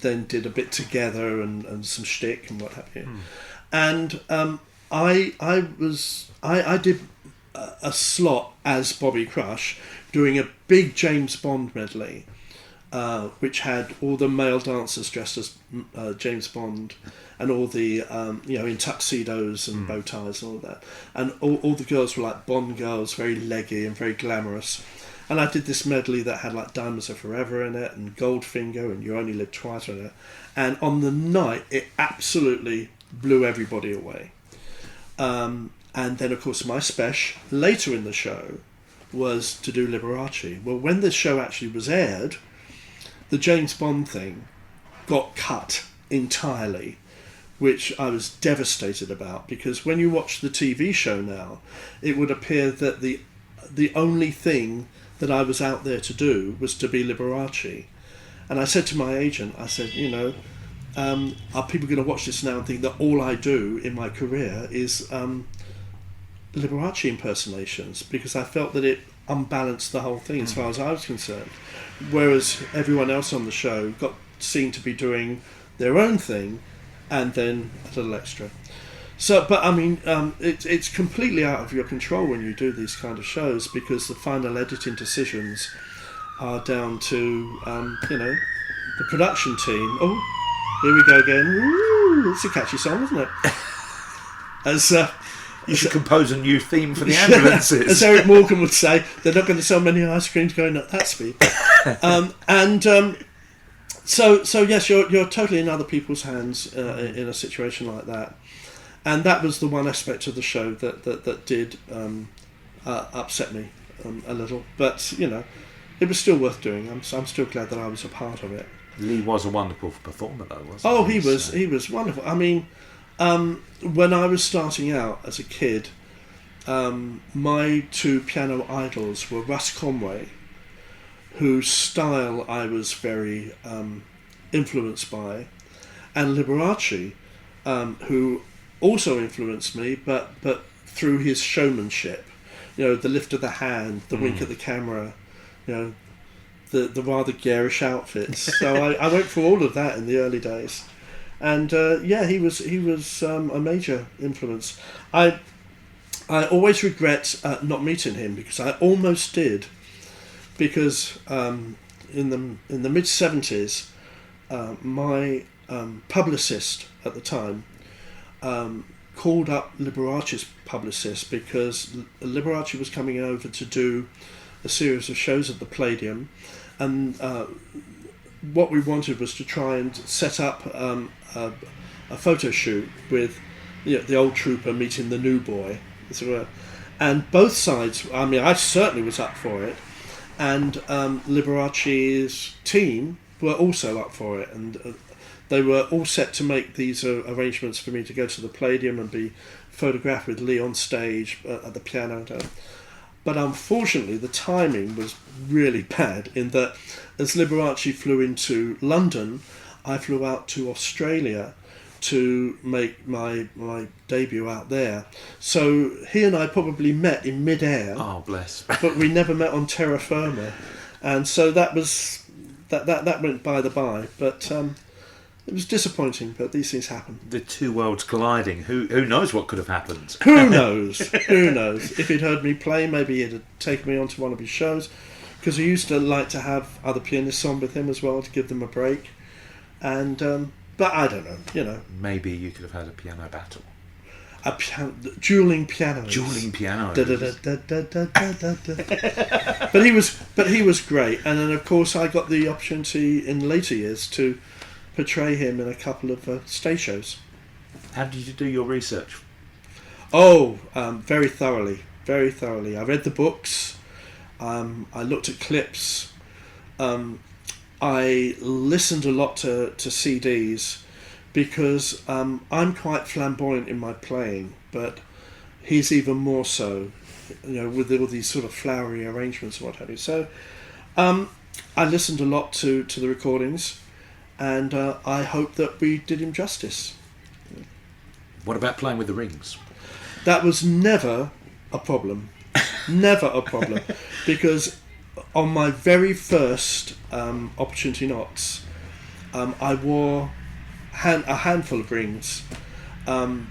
then did a bit together and some shtick and what have you. And I did a slot as Bobby Crush, doing a big James Bond medley, which had all the male dancers dressed as James Bond, and all the in tuxedos and bow ties and all that, and all the girls were like Bond girls, very leggy and very glamorous. And I did this medley that had like Diamonds Are Forever in it, and Goldfinger, and You Only Live Twice in it. And on the night, it absolutely blew everybody away. And then, of course, my spesh later in the show was to do Liberace. Well, when this show actually was aired, the James Bond thing got cut entirely, which I was devastated about, because when you watch the TV show now, it would appear that the only thing that I was out there to do was to be Liberace. And I said to my agent, I said, are people going to watch this now and think that all I do in my career is Liberace impersonations? Because I felt that it unbalanced the whole thing as far as I was concerned. Whereas everyone else on the show seemed to be doing their own thing and then a little extra. So, but I mean, it's completely out of your control when you do these kind of shows, because the final editing decisions are down to, the production team. Oh, here we go again. Woo, it's a catchy song, isn't it? You should compose a new theme for the ambulances. As Eric Morgan would say, they're not going to sell many ice creams going at that speed. So yes, you're totally in other people's hands in a situation like that. And that was the one aspect of the show that did upset me a little. But, it was still worth doing. I'm still glad that I was a part of it. Lee was a wonderful performer, though, wasn't he? He was wonderful. I mean, when I was starting out as a kid, my two piano idols were Russ Conway, whose style I was very influenced by, and Liberace, who also influenced me, but through his showmanship. The lift of the hand, the wink at the camera, the rather garish outfits. So I went for all of that in the early days. And he was a major influence. I always regret not meeting him, because I almost did, because in the mid-70s, my publicist at the time called up Liberace's publicist, because Liberace was coming over to do a series of shows at the Palladium, and what we wanted was to try and set up a photo shoot with the old trooper meeting the new boy, as it were. And both sides, I mean, I certainly was up for it, and Liberace's team were also up for it, and they were all set to make these arrangements for me to go to the Palladium and be photographed with Lee on stage at the piano. But unfortunately, the timing was really bad, in that as Liberace flew into London, I flew out to Australia to make my debut out there. So he and I probably met in mid-air. Oh, bless. But we never met on terra firma. And so that was that went by the by. But it was disappointing, but these things happen. The two worlds colliding. Who knows what could have happened? Who knows? Who knows? If he'd heard me play, maybe he'd have taken me onto one of his shows, because he used to like to have other pianists on with him as well to give them a break. And but I don't know, Maybe you could have had a piano battle. Dueling pianos. Dueling pianos. But he was great, and then of course I got the opportunity in later years to portray him in a couple of stage shows. How did you do your research? Oh, very thoroughly, very thoroughly. I read the books. I looked at clips. I listened a lot to CDs because I'm quite flamboyant in my playing, but he's even more so, with all these sort of flowery arrangements and what have you. So I listened a lot to the recordings, and I hope that we did him justice. What about playing with the rings? That was never a problem. Never a problem. Because on my very first opportunity knots, I wore a handful of rings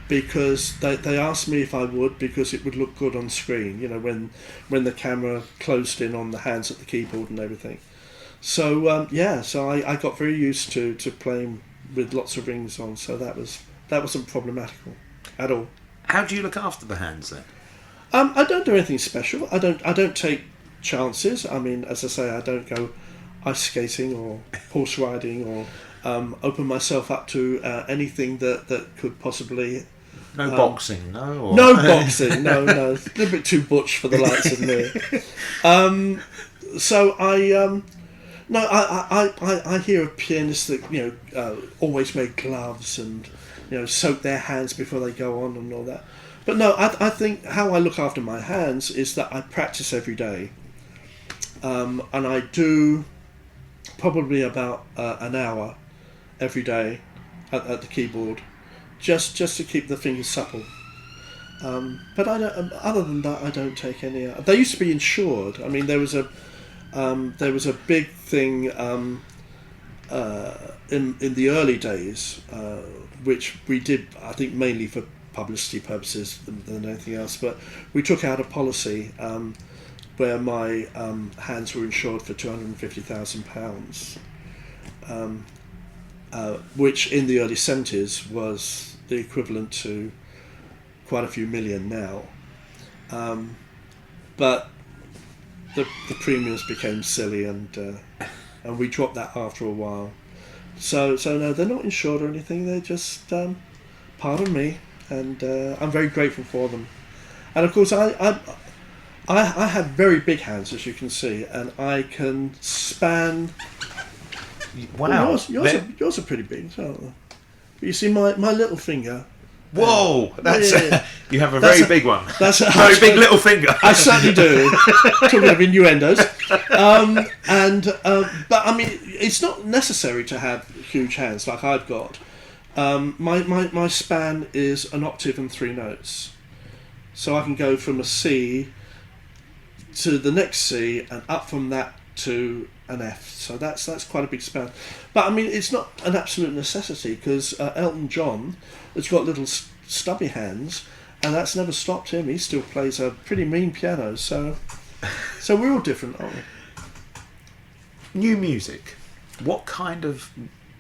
because they asked me if I would, because it would look good on screen, when the camera closed in on the hands at the keyboard and everything. So so I got very used to playing with lots of rings on, so that wasn't problematical at all. How do you look after the hands then? I don't do anything special. I don't take chances. I mean, as I say, I don't go ice skating or horse riding or open myself up to anything that could possibly... No boxing, no? Or... No boxing, no. A little bit too butch for the likes of me. So I hear of pianists that always make gloves and soak their hands before they go on and all that. But no, I think how I look after my hands is that I practice every day, and I do probably about an hour every day at the keyboard, just to keep the fingers supple. But I don't. Other than that, I don't take any. They used to be insured. I mean, there was a big thing in the early days, which we did, I think, mainly for publicity purposes than anything else. But we took out a policy where my hands were insured for £250,000, which in the early 70s was the equivalent to quite a few million now. But the premiums became silly, and we dropped that after a while. So no, they're not insured or anything. They're just pardon me, and I'm very grateful for them. And of course, I have very big hands, as you can see, and I can span. Wow, well, yours are pretty big. So you see my little finger. Whoa, that's yeah. You have a very big one. That's a very big little finger. I certainly do. Talking of innuendos, but I mean, it's not necessary to have huge hands like I've got. My span is an octave and 3 notes, so I can go from a C to the next C and up from that to an F. So that's quite a big span. But I mean, it's not an absolute necessity, because Elton John has got little stubby hands, and that's never stopped him. He still plays a pretty mean piano. So we're all different, aren't we? New music. What kind of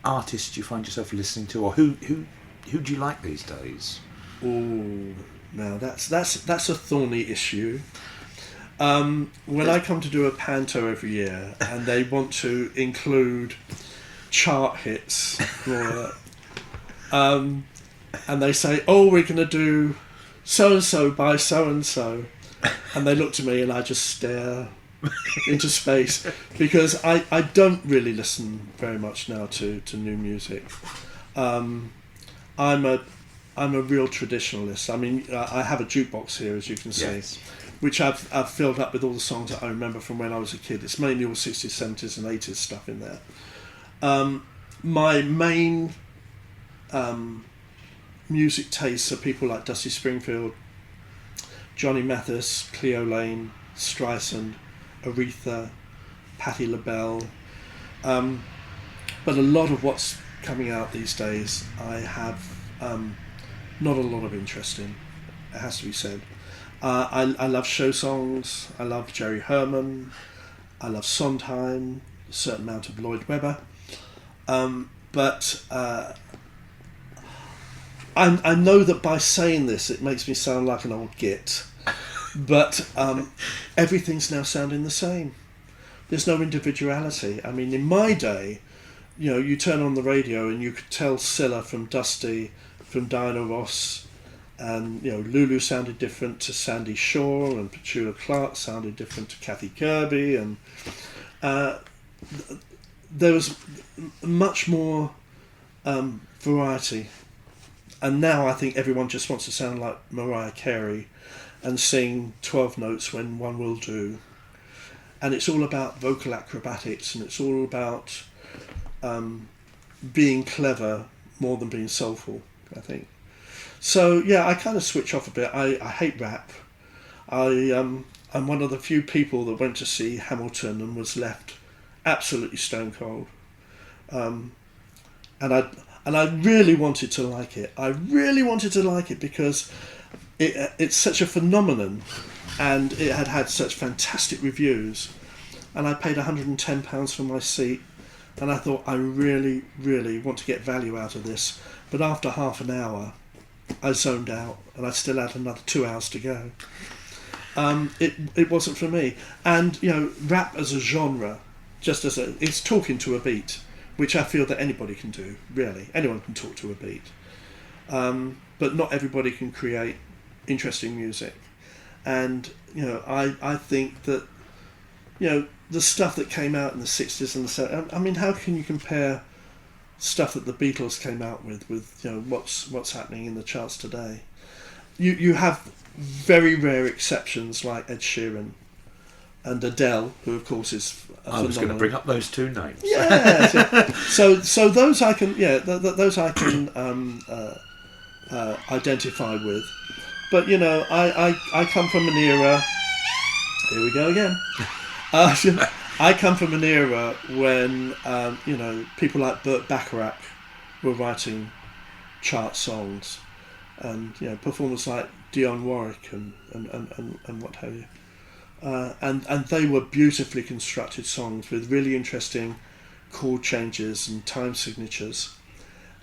artists do you find yourself listening to, or who do you like these days? Oh, now that's a thorny issue. When I come to do a Panto every year, and they want to include chart hits, and they say, "Oh, we're going to do so and so by so and so," and they look to me, and I just stare into space, because I don't really listen very much now to new music. I'm a real traditionalist. I mean, I have a jukebox here, as you can see. Yes. Which I've filled up with all the songs that I remember from when I was a kid. It's mainly all 60s, 70s and 80s stuff in there. My main music tastes are people like Dusty Springfield, Johnny Mathis, Cleo Lane, Streisand, Aretha, Patti LaBelle. But a lot of what's coming out these days I have not a lot of interest in, it has to be said. I love show songs. I love Jerry Herman. I love Sondheim, a certain amount of Lloyd Webber. But I I know that by saying this, it makes me sound like an old git, but everything's now sounding the same. There's no individuality. I mean, in my day, you turn on the radio and you could tell Cilla from Dusty, from Diana Ross, and Lulu sounded different to Sandy Shaw, and Petula Clark sounded different to Kathy Kirby, and there was much more variety. And now I think everyone just wants to sound like Mariah Carey and sing 12 notes when one will do. And it's all about vocal acrobatics, and it's all about being clever more than being soulful, I think. So, yeah, I kind of switch off a bit. I hate rap. I'm one of the few people that went to see Hamilton and was left absolutely stone cold. And I really wanted to like it. I really wanted to like it because it's such a phenomenon, and it had such fantastic reviews. And I paid £110 for my seat, and I thought, I really, really want to get value out of this. But after half an hour, I zoned out, and I still had another 2 hours to go. It wasn't for me. And, rap as a genre, just as it's talking to a beat, which I feel that anybody can do, really. Anyone can talk to a beat. But not everybody can create interesting music. And, I think that, the stuff that came out in the 60s and the 70s, I mean, how can you compare stuff that the Beatles came out with what's happening in the charts today? You have very rare exceptions like Ed Sheeran and Adele, who of course is I was going to bring up those two names. Yeah. so those I can those I can identify with, but I come from an era. Here we go again. I come from an era when people like Burt Bacharach were writing chart songs, and performers like Dionne Warwick and what have you. And they were beautifully constructed songs with really interesting chord changes and time signatures.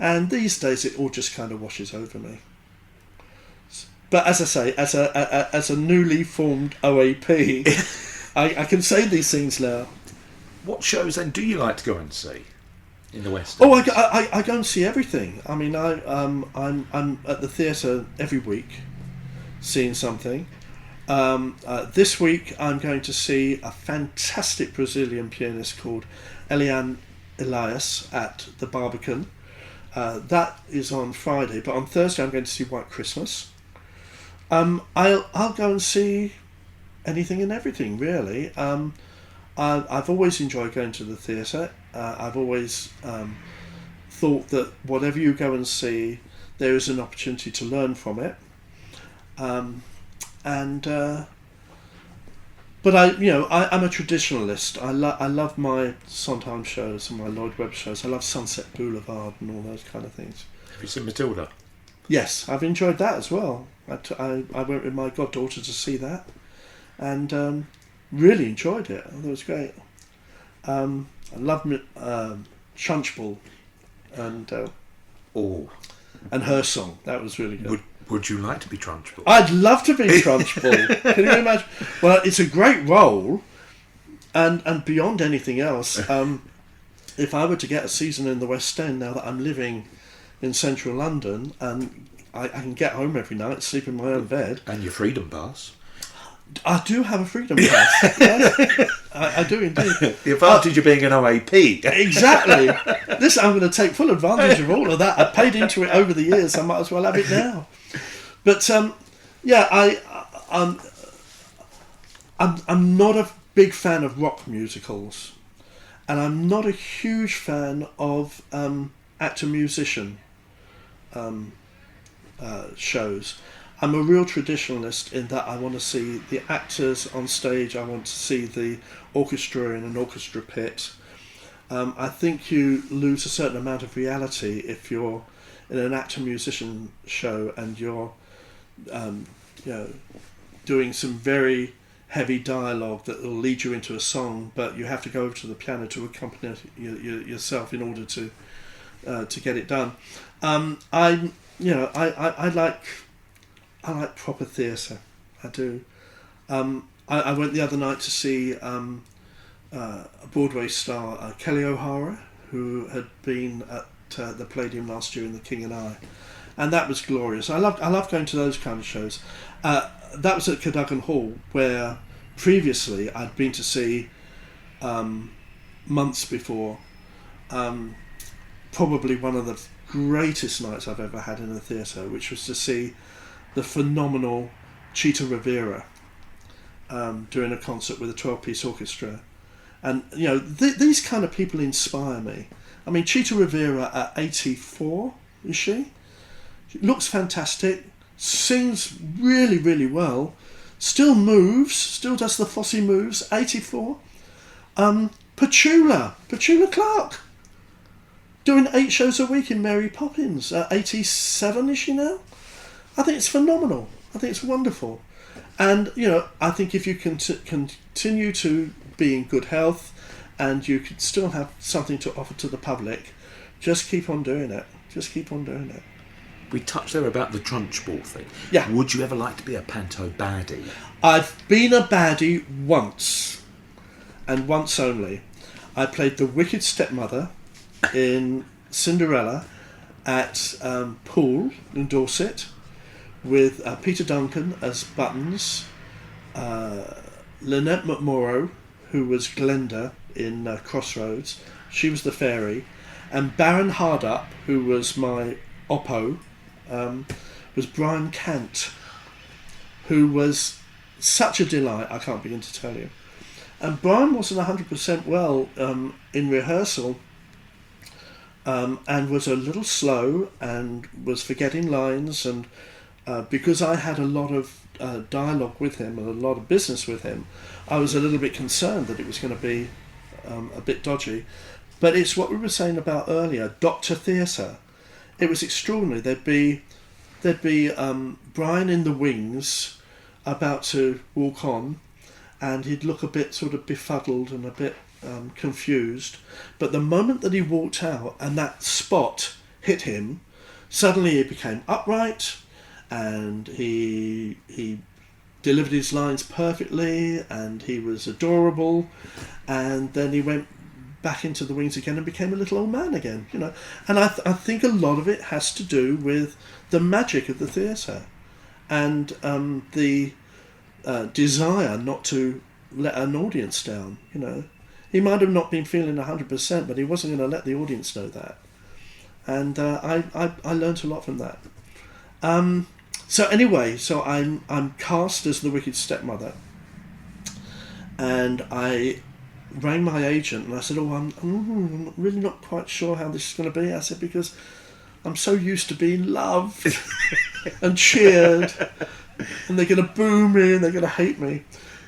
And these days it all just kind of washes over me. But as I say, as a newly formed OAP, I can say these things now. What shows then do you like to go and see in the West? Oh, I go and see everything. I mean, I'm at the theatre every week, seeing something. This week I'm going to see a fantastic Brazilian pianist called Eliane Elias at the Barbican. That is on Friday, but on Thursday I'm going to see White Christmas. I'll go and see anything and everything, really. I've always enjoyed going to the theatre. I've always thought that whatever you go and see, there is an opportunity to learn from it. But I'm a traditionalist. I love my Sondheim shows and my Lloyd Webber shows. I love Sunset Boulevard and all those kind of things. Have you seen Matilda? Yes, I've enjoyed that as well. I went with my goddaughter to see that, and really enjoyed it. I thought it was great. I love Trunchbull and her song. That was really good. Would you like to be Trunchbull? I'd love to be Trunchbull. Can you imagine? Well, it's a great role, and beyond anything else, if I were to get a season in the West End now that I'm living in central London and I can get home every night, sleep in my own bed. And your freedom pass. I do have a freedom pass. Yes, I do indeed. The advantage of being an OAP. Exactly. Listen, I'm going to take full advantage of all of that. I paid into it over the years. I might as well have it now. But I'm not a big fan of rock musicals, and I'm not a huge fan of actor-musician shows. I'm a real traditionalist in that I want to see the actors on stage. I want to see the orchestra in an orchestra pit. I think you lose a certain amount of reality if you're in an actor-musician show and you're doing some very heavy dialogue that will lead you into a song, but you have to go over to the piano to accompany yourself in order to get it done. I like proper theatre. I do. I went the other night to see a Broadway star, Kelly O'Hara, who had been at the Palladium last year in The King and I, and that was glorious. I love going to those kind of shows. That was at Cadogan Hall, where previously I'd been to see months before. Probably one of the greatest nights I've ever had in a theatre, which was to see the phenomenal Chita Rivera doing a concert with a 12-piece orchestra. And, these kind of people inspire me. I mean, Chita Rivera at 84, is she? She looks fantastic, sings really, really well, still moves, still does the Fosse moves, 84. Petula Clark, doing 8 shows a week in Mary Poppins at 87, is she now? I think it's phenomenal. I think it's wonderful. And, I think if you can continue to be in good health and you could still have something to offer to the public, just keep on doing it. Just keep on doing it. We touched there about the trunchbull thing. Yeah. Would you ever like to be a panto baddie? I've been a baddie once, and once only. I played the wicked stepmother in Cinderella at Poole in Dorset, with Peter Duncan as Buttons, Lynette McMorrow, who was Glenda in Crossroads, she was the fairy, and Baron Hardup, who was my Oppo, was Brian Cant, who was such a delight, I can't begin to tell you. And Brian wasn't 100% well in rehearsal, and was a little slow and was forgetting lines, and because I had a lot of dialogue with him and a lot of business with him, I was a little bit concerned that it was going to be a bit dodgy. But it's what we were saying about earlier, Dr. Theatre. It was extraordinary. There'd be Brian in the wings about to walk on, and he'd look a bit sort of befuddled and a bit confused. But the moment that he walked out and that spot hit him, suddenly he became upright, and he delivered his lines perfectly, and he was adorable, and then he went back into the wings again and became a little old man again, And I think a lot of it has to do with the magic of the theatre, and the desire not to let an audience down, He might have not been feeling 100%, but he wasn't going to let the audience know that. And I learnt a lot from that. So I'm cast as the wicked stepmother, and I rang my agent and I said, I'm really not quite sure how this is going to be. I said, because I'm so used to being loved and cheered, and they're going to boo me and they're going to hate me.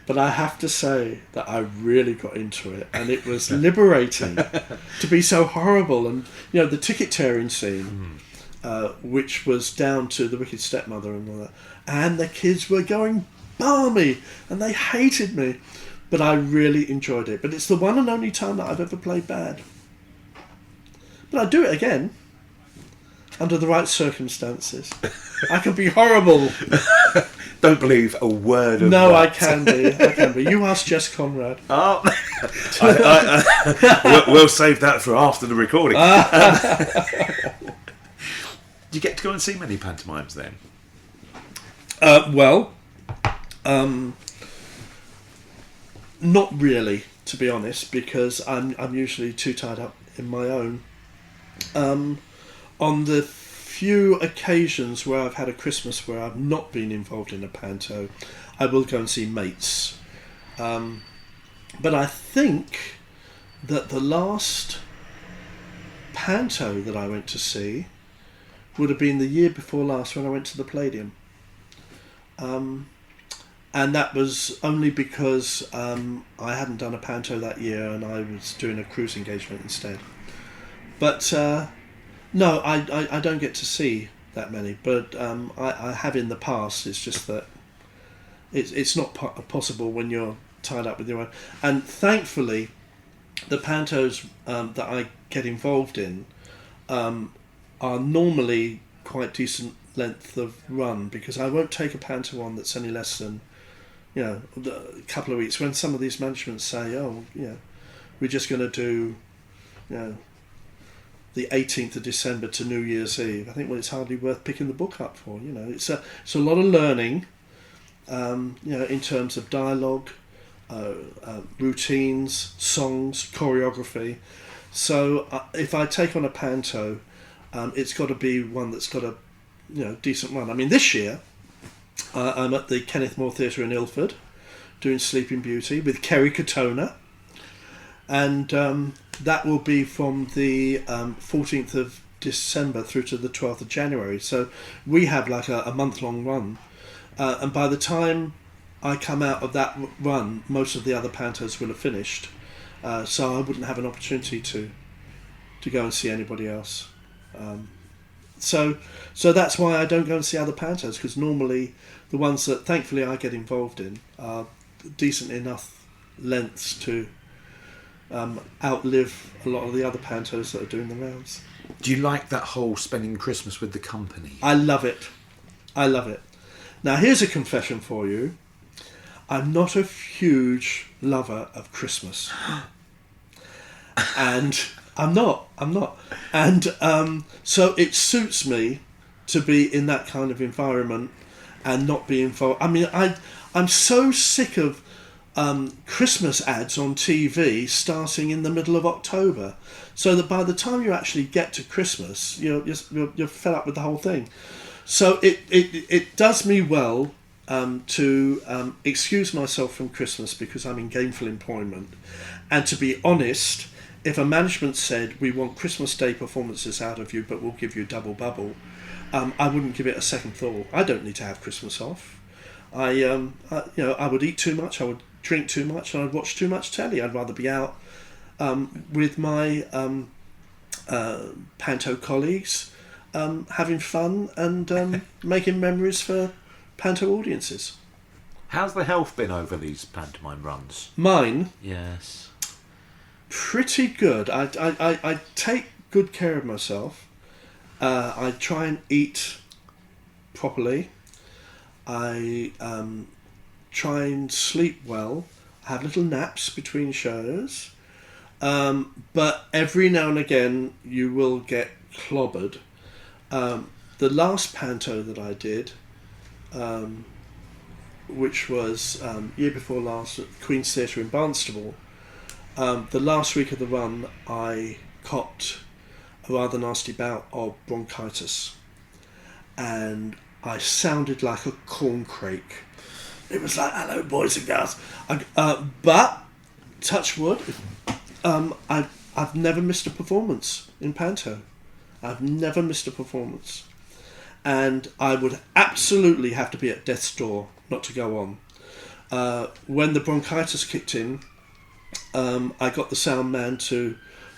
But I have to say that I really got into it, and it was liberating to be so horrible. And the ticket tearing scene, which was down to the wicked stepmother and all that, and the kids were going balmy and they hated me, but I really enjoyed it. But it's the one and only time that I've ever played bad. But I'd do it again under the right circumstances. I can be horrible. Don't believe a word of no, that. I can be. You ask Jess Conrad. Oh, we'll save that for after the recording. Do you get to go and see many pantomimes then? Not really, to be honest, because I'm usually too tied up in my own. On the few occasions where I've had a Christmas where I've not been involved in a panto, I will go and see mates. But I think that the last panto that I went to see would have been the year before last, when I went to the Palladium. And that was only because I hadn't done a panto that year and I was doing a cruise engagement instead. But no, I don't get to see that many, but I have in the past. It's just that it's not possible when you're tied up with your own. And thankfully, the pantos that I get involved in are normally quite decent length of run, because I won't take a panto on that's any less than, a couple of weeks. When some of these managements say, we're just going to do, the 18th of December to New Year's Eve, I think, well, it's hardly worth picking the book up for. It's a lot of learning, in terms of dialogue, routines, songs, choreography. So if I take on a panto, it's got to be one that's got a decent run. I mean, this year I'm at the Kenneth More Theatre in Ilford doing Sleeping Beauty with Kerry Katona, and that will be from the 14th of December through to the 12th of January. So we have like a month-long run, and by the time I come out of that run, most of the other pantos will have finished, so I wouldn't have an opportunity to go and see anybody else. So that's why I don't go and see other pantos, because normally the ones that thankfully I get involved in are decent enough lengths to outlive a lot of the other pantos that are doing the rounds. Do you like that whole spending Christmas with the company? I love it. Now here's a confession for you. I'm not a huge lover of Christmas. And I'm not. And so it suits me to be in that kind of environment and not be involved. I mean, I'm so sick of Christmas ads on TV starting in the middle of October, so that by the time you actually get to Christmas, you're fed up with the whole thing. So it does me well to excuse myself from Christmas because I'm in gainful employment. And to be honest, if a management said, we want Christmas Day performances out of you, but we'll give you double bubble, I wouldn't give it a second thought. I don't need to have Christmas off. I would eat too much, I would drink too much, and I'd watch too much telly. I'd rather be out with my panto colleagues, having fun and making memories for panto audiences. How's the health been over these pantomime runs? Mine? Yes. Pretty good. I take good care of myself. I try and eat properly. I try and sleep well. I have little naps between shows. But every now and again you will get clobbered. The last panto that I did, which was year before last at Queen's Theatre in Barnstable, the last week of the run I copped a rather nasty bout of bronchitis, and I sounded like a corncrake. It was like, hello boys and girls. But touch wood, I've never missed a performance in panto. I've never missed a performance, and I would absolutely have to be at death's door not to go on. When the bronchitis kicked in, I got the sound man to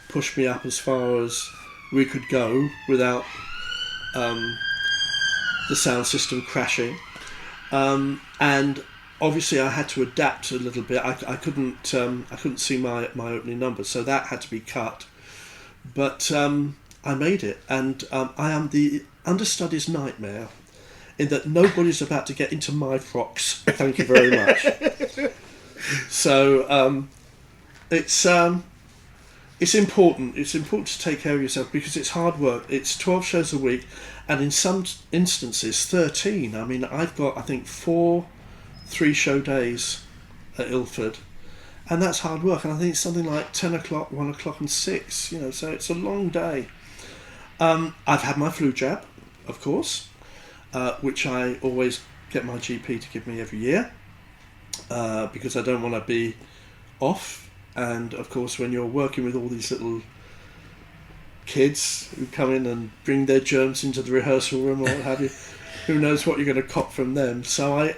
push me up as far as we could go without the sound system crashing, and obviously I had to adapt a little bit. I couldn't see my opening number, so that had to be cut. But I made it, and I am the understudy's nightmare, in that nobody's about to get into my frocks. Thank you very much. So it's important. It's important to take care of yourself, because it's hard work. It's 12 shows a week, and in some instances 13. I mean, I've got, I think, 4 3-show days at Ilford, and that's hard work. And I think it's something like 10 o'clock, 1 o'clock and 6, so it's a long day. I've had my flu jab, of course, which I always get my GP to give me every year, because I don't want to be off. And of course, when you're working with all these little kids who come in and bring their germs into the rehearsal room or what have you, who knows what you're going to cop from them. So I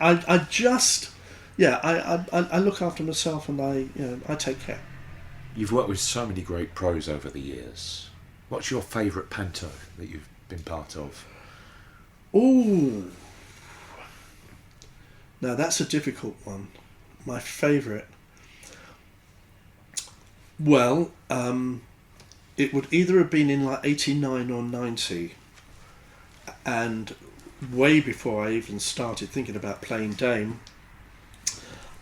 look after myself, and I take care. You've worked with so many great pros over the years. What's your favourite panto that you've been part of? Ooh, now that's a difficult one. My favourite. Well, it would either have been in like 89 or 90, and way before I even started thinking about playing Dame,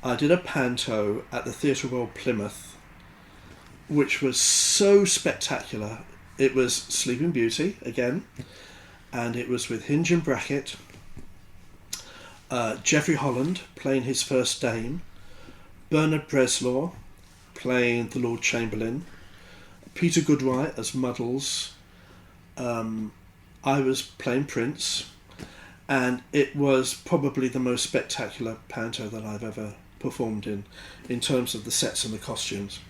I did a panto at the Theatre Royal Plymouth, which was so spectacular. It was Sleeping Beauty again, and it was with Hinge and Brackett, Geoffrey Holland playing his first Dame, Bernard Breslaw playing the Lord Chamberlain, Peter Goodwhite as Muddles, I was playing Prince, and it was probably the most spectacular panto that I've ever performed in terms of the sets and the costumes.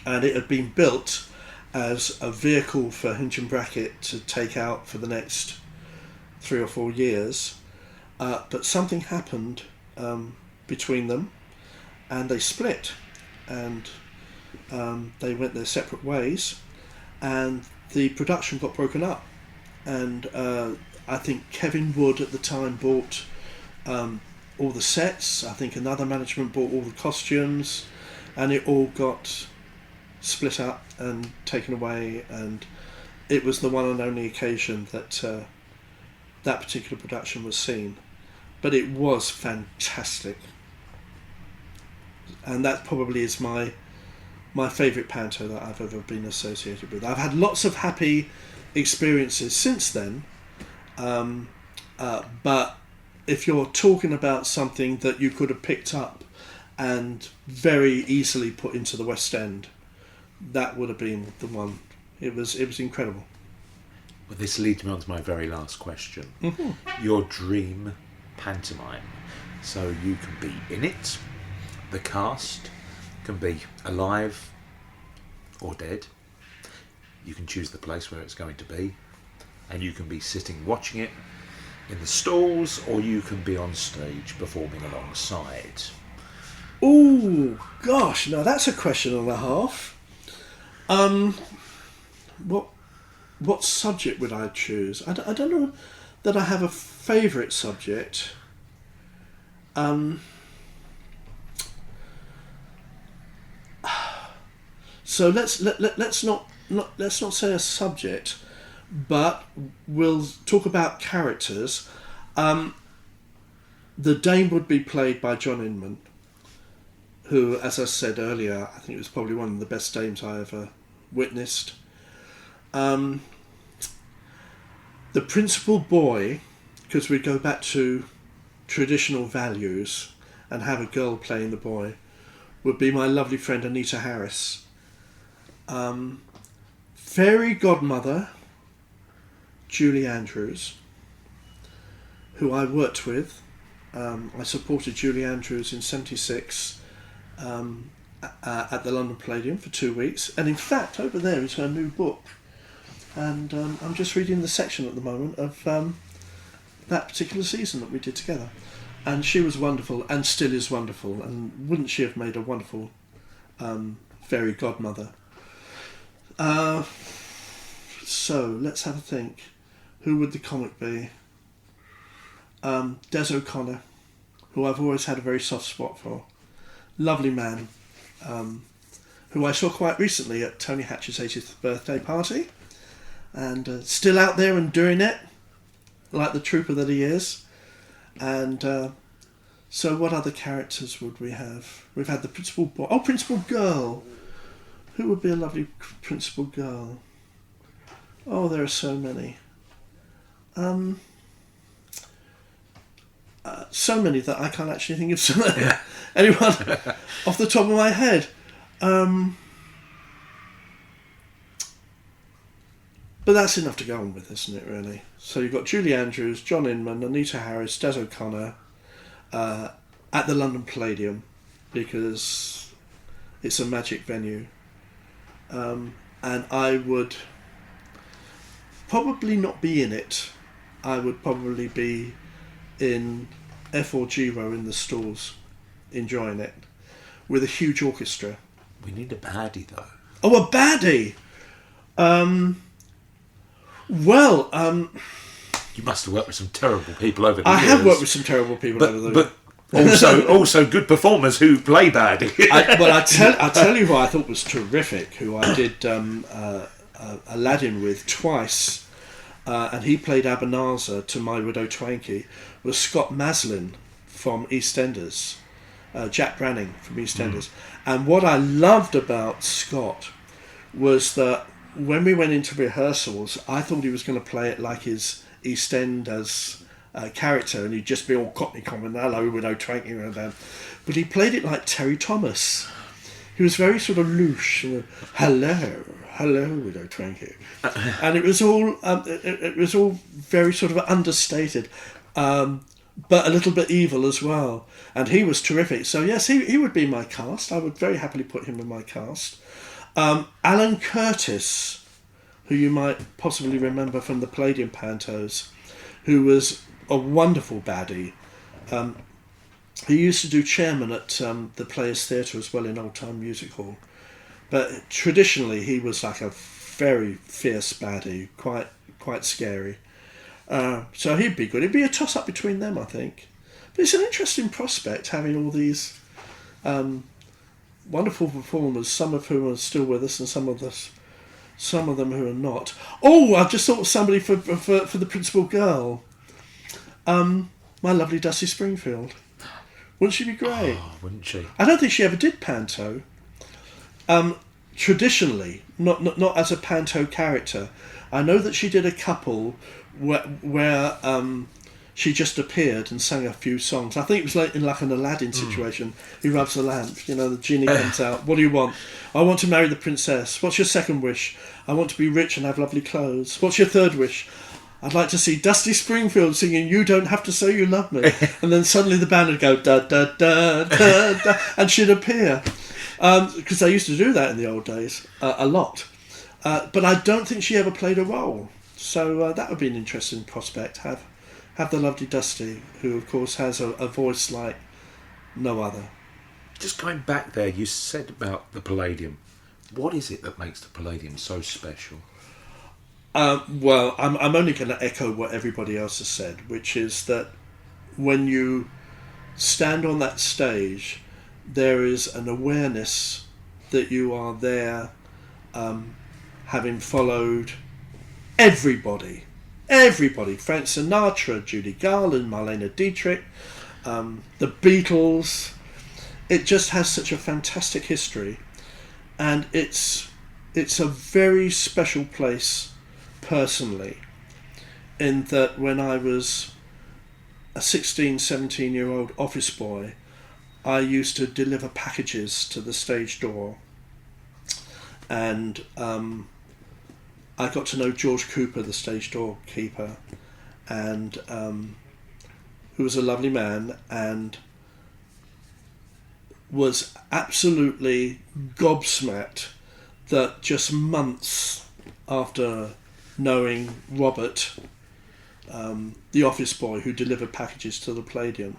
And it had been built as a vehicle for Hinge and Brackett to take out for the next 3 or 4 years, but something happened between them, and they split, and they went their separate ways, and the production got broken up. And I think Kevin Wood at the time bought all the sets. I think another management bought all the costumes, and it all got split up and taken away. And it was the one and only occasion that that particular production was seen. But it was fantastic, and that probably is my favourite panto that I've ever been associated with. I've had lots of happy experiences since then, but if you're talking about something that you could have picked up and very easily put into the West End, that would have been the one. It was incredible. Well, this leads me on to my very last question. Mm-hmm. Your dream pantomime. So you can be in it, the cast can be alive or dead, you can choose the place where it's going to be, and you can be sitting watching it in the stalls, or you can be on stage performing alongside. Ooh, gosh, now that's a question and a half. What subject would I choose? I don't know that I have a favourite subject. So let's not say a subject, but we'll talk about characters. The Dame would be played by John Inman, who, as I said earlier, I think was probably one of the best dames I ever witnessed. The principal boy, because we go back to traditional values and have a girl playing the boy, would be my lovely friend Anita Harris. Fairy godmother Julie Andrews, who I worked with. I supported Julie Andrews in '76 at the London Palladium for 2 weeks, and in fact over there is her new book, and I'm just reading the section at the moment of that particular season that we did together, and she was wonderful and still is wonderful, and wouldn't she have made a wonderful fairy godmother? So let's have a think. Who would the comic be? Des O'Connor, who I've always had a very soft spot for. Lovely man, who I saw quite recently at Tony Hatch's 80th birthday party, and still out there and doing it, like the trooper that he is. And so what other characters would we have? We've had the principal boy. Oh, principal girl. Who would be a lovely principal girl? Oh, there are so many. So many that I can't actually think of anyone off the top of my head. But that's enough to go on with, isn't it, really? So you've got Julie Andrews, John Inman, Anita Harris, Des O'Connor at the London Palladium, because it's a magic venue. And I would probably not be in it. I would probably be in F or G row in the stalls, enjoying it, with a huge orchestra. We need a baddie, though. Oh, a baddie! You must have worked with some terrible people over the I years. have worked with some terrible people over the years. But also good performers who play baddie. I tell you who I thought was terrific, who I did Aladdin with twice. and he played Ebenezer to My Widow Twankey, was Scott Maslin from EastEnders, Jack Branning from EastEnders. And what I loved about Scott was that when we went into rehearsals, I thought he was going to play it like his EastEnders character, and he'd just be all Cockney comment, hello, Widow Twankey, and that. But he played it like Terry Thomas. He was very sort of louche, hello, Widow Twankey, and it was all very sort of understated, but a little bit evil as well. And he was terrific. So yes, he would be my cast. I would very happily put him in my cast. Alan Curtis, who you might possibly remember from the Palladium Pantos, who was a wonderful baddie. He used to do chairman at the Players Theatre as well in Old Time Music Hall. But traditionally he was like a very fierce baddie, quite scary. So he'd be good. It'd be a toss-up between them, I think. But it's an interesting prospect having all these wonderful performers, some of whom are still with us and some of them who are not. Oh, I just thought of somebody for the principal girl. My lovely Dusty Springfield. Wouldn't she be great? Oh, wouldn't she? I don't think she ever did Panto. Traditionally, not as a Panto character. I know that she did a couple where she just appeared and sang a few songs. I think it was like in an Aladdin situation. He rubs the lamp, the genie comes out. What do you want? I want to marry the princess. What's your second wish? I want to be rich and have lovely clothes. What's your third wish? I'd like to see Dusty Springfield singing You Don't Have to Say You Love Me. And then suddenly the band would go da da da da da, and she'd appear. Because they used to do that in the old days a lot. But I don't think she ever played a role. So that would be an interesting prospect. Have the lovely Dusty, who of course has a voice like no other. Just going back there, you said about the Palladium. What is it that makes the Palladium so special? Well, I'm only going to echo what everybody else has said, which is that when you stand on that stage, there is an awareness that you are there, having followed everybody, Frank Sinatra, Judy Garland, Marlene Dietrich, the Beatles. It just has such a fantastic history, and it's a very special place personally, in that when I was a 16, 17-year-old office boy, I used to deliver packages to the stage door, and I got to know George Cooper, the stage door keeper, and who was a lovely man and was absolutely gobsmacked that just months after knowing Robert, the office boy who delivered packages to the Palladium,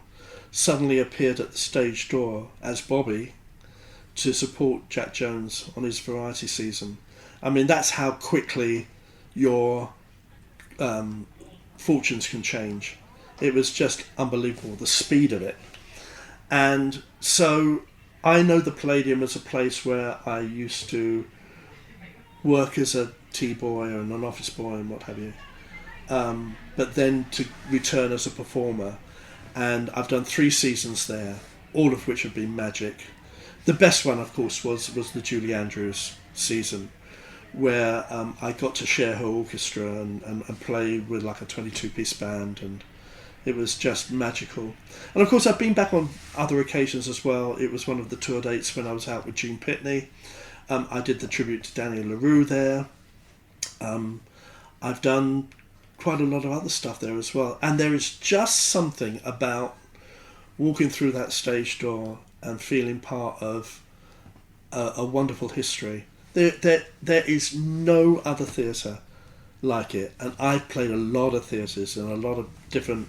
suddenly appeared at the stage door as Bobby to support Jack Jones on his variety season. I mean, that's how quickly your fortunes can change. It was just unbelievable, the speed of it. And so I know the Palladium as a place where I used to work as a tea boy and an office boy and what have you, but then to return as a performer. And I've done 3 seasons there, all of which have been magic. The best one, of course, was the Julie Andrews season, where I got to share her orchestra and play with like a 22-piece band, and it was just magical. And of course I've been back on other occasions as well. It was one of the tour dates when I was out with Gene Pitney. I did the tribute to Daniel LaRue there. I've done quite a lot of other stuff there as well. And there is just something about walking through that stage door and feeling part of a wonderful history. There is no other theatre like it. And I've played a lot of theatres in a lot of different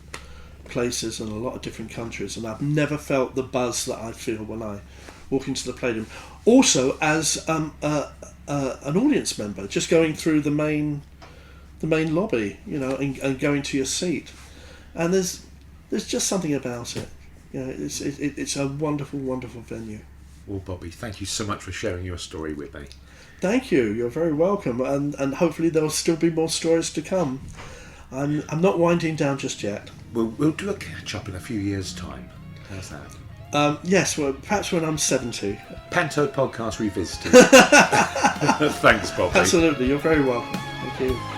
places and a lot of different countries, and I've never felt the buzz that I feel when I walk into the Palladium. Also, as an audience member, just going through the main lobby, and going to your seat, and there's just something about it. It's a wonderful, wonderful venue. Well, Bobby, thank you so much for sharing your story with me. Thank you. You're very welcome, and hopefully there'll still be more stories to come. I'm not winding down just yet. We'll do a catch up in a few years' time. How's that? Yes, well, perhaps when I'm 70. Panto podcast revisited. Thanks, Bobby. Absolutely. You're very welcome. Thank you.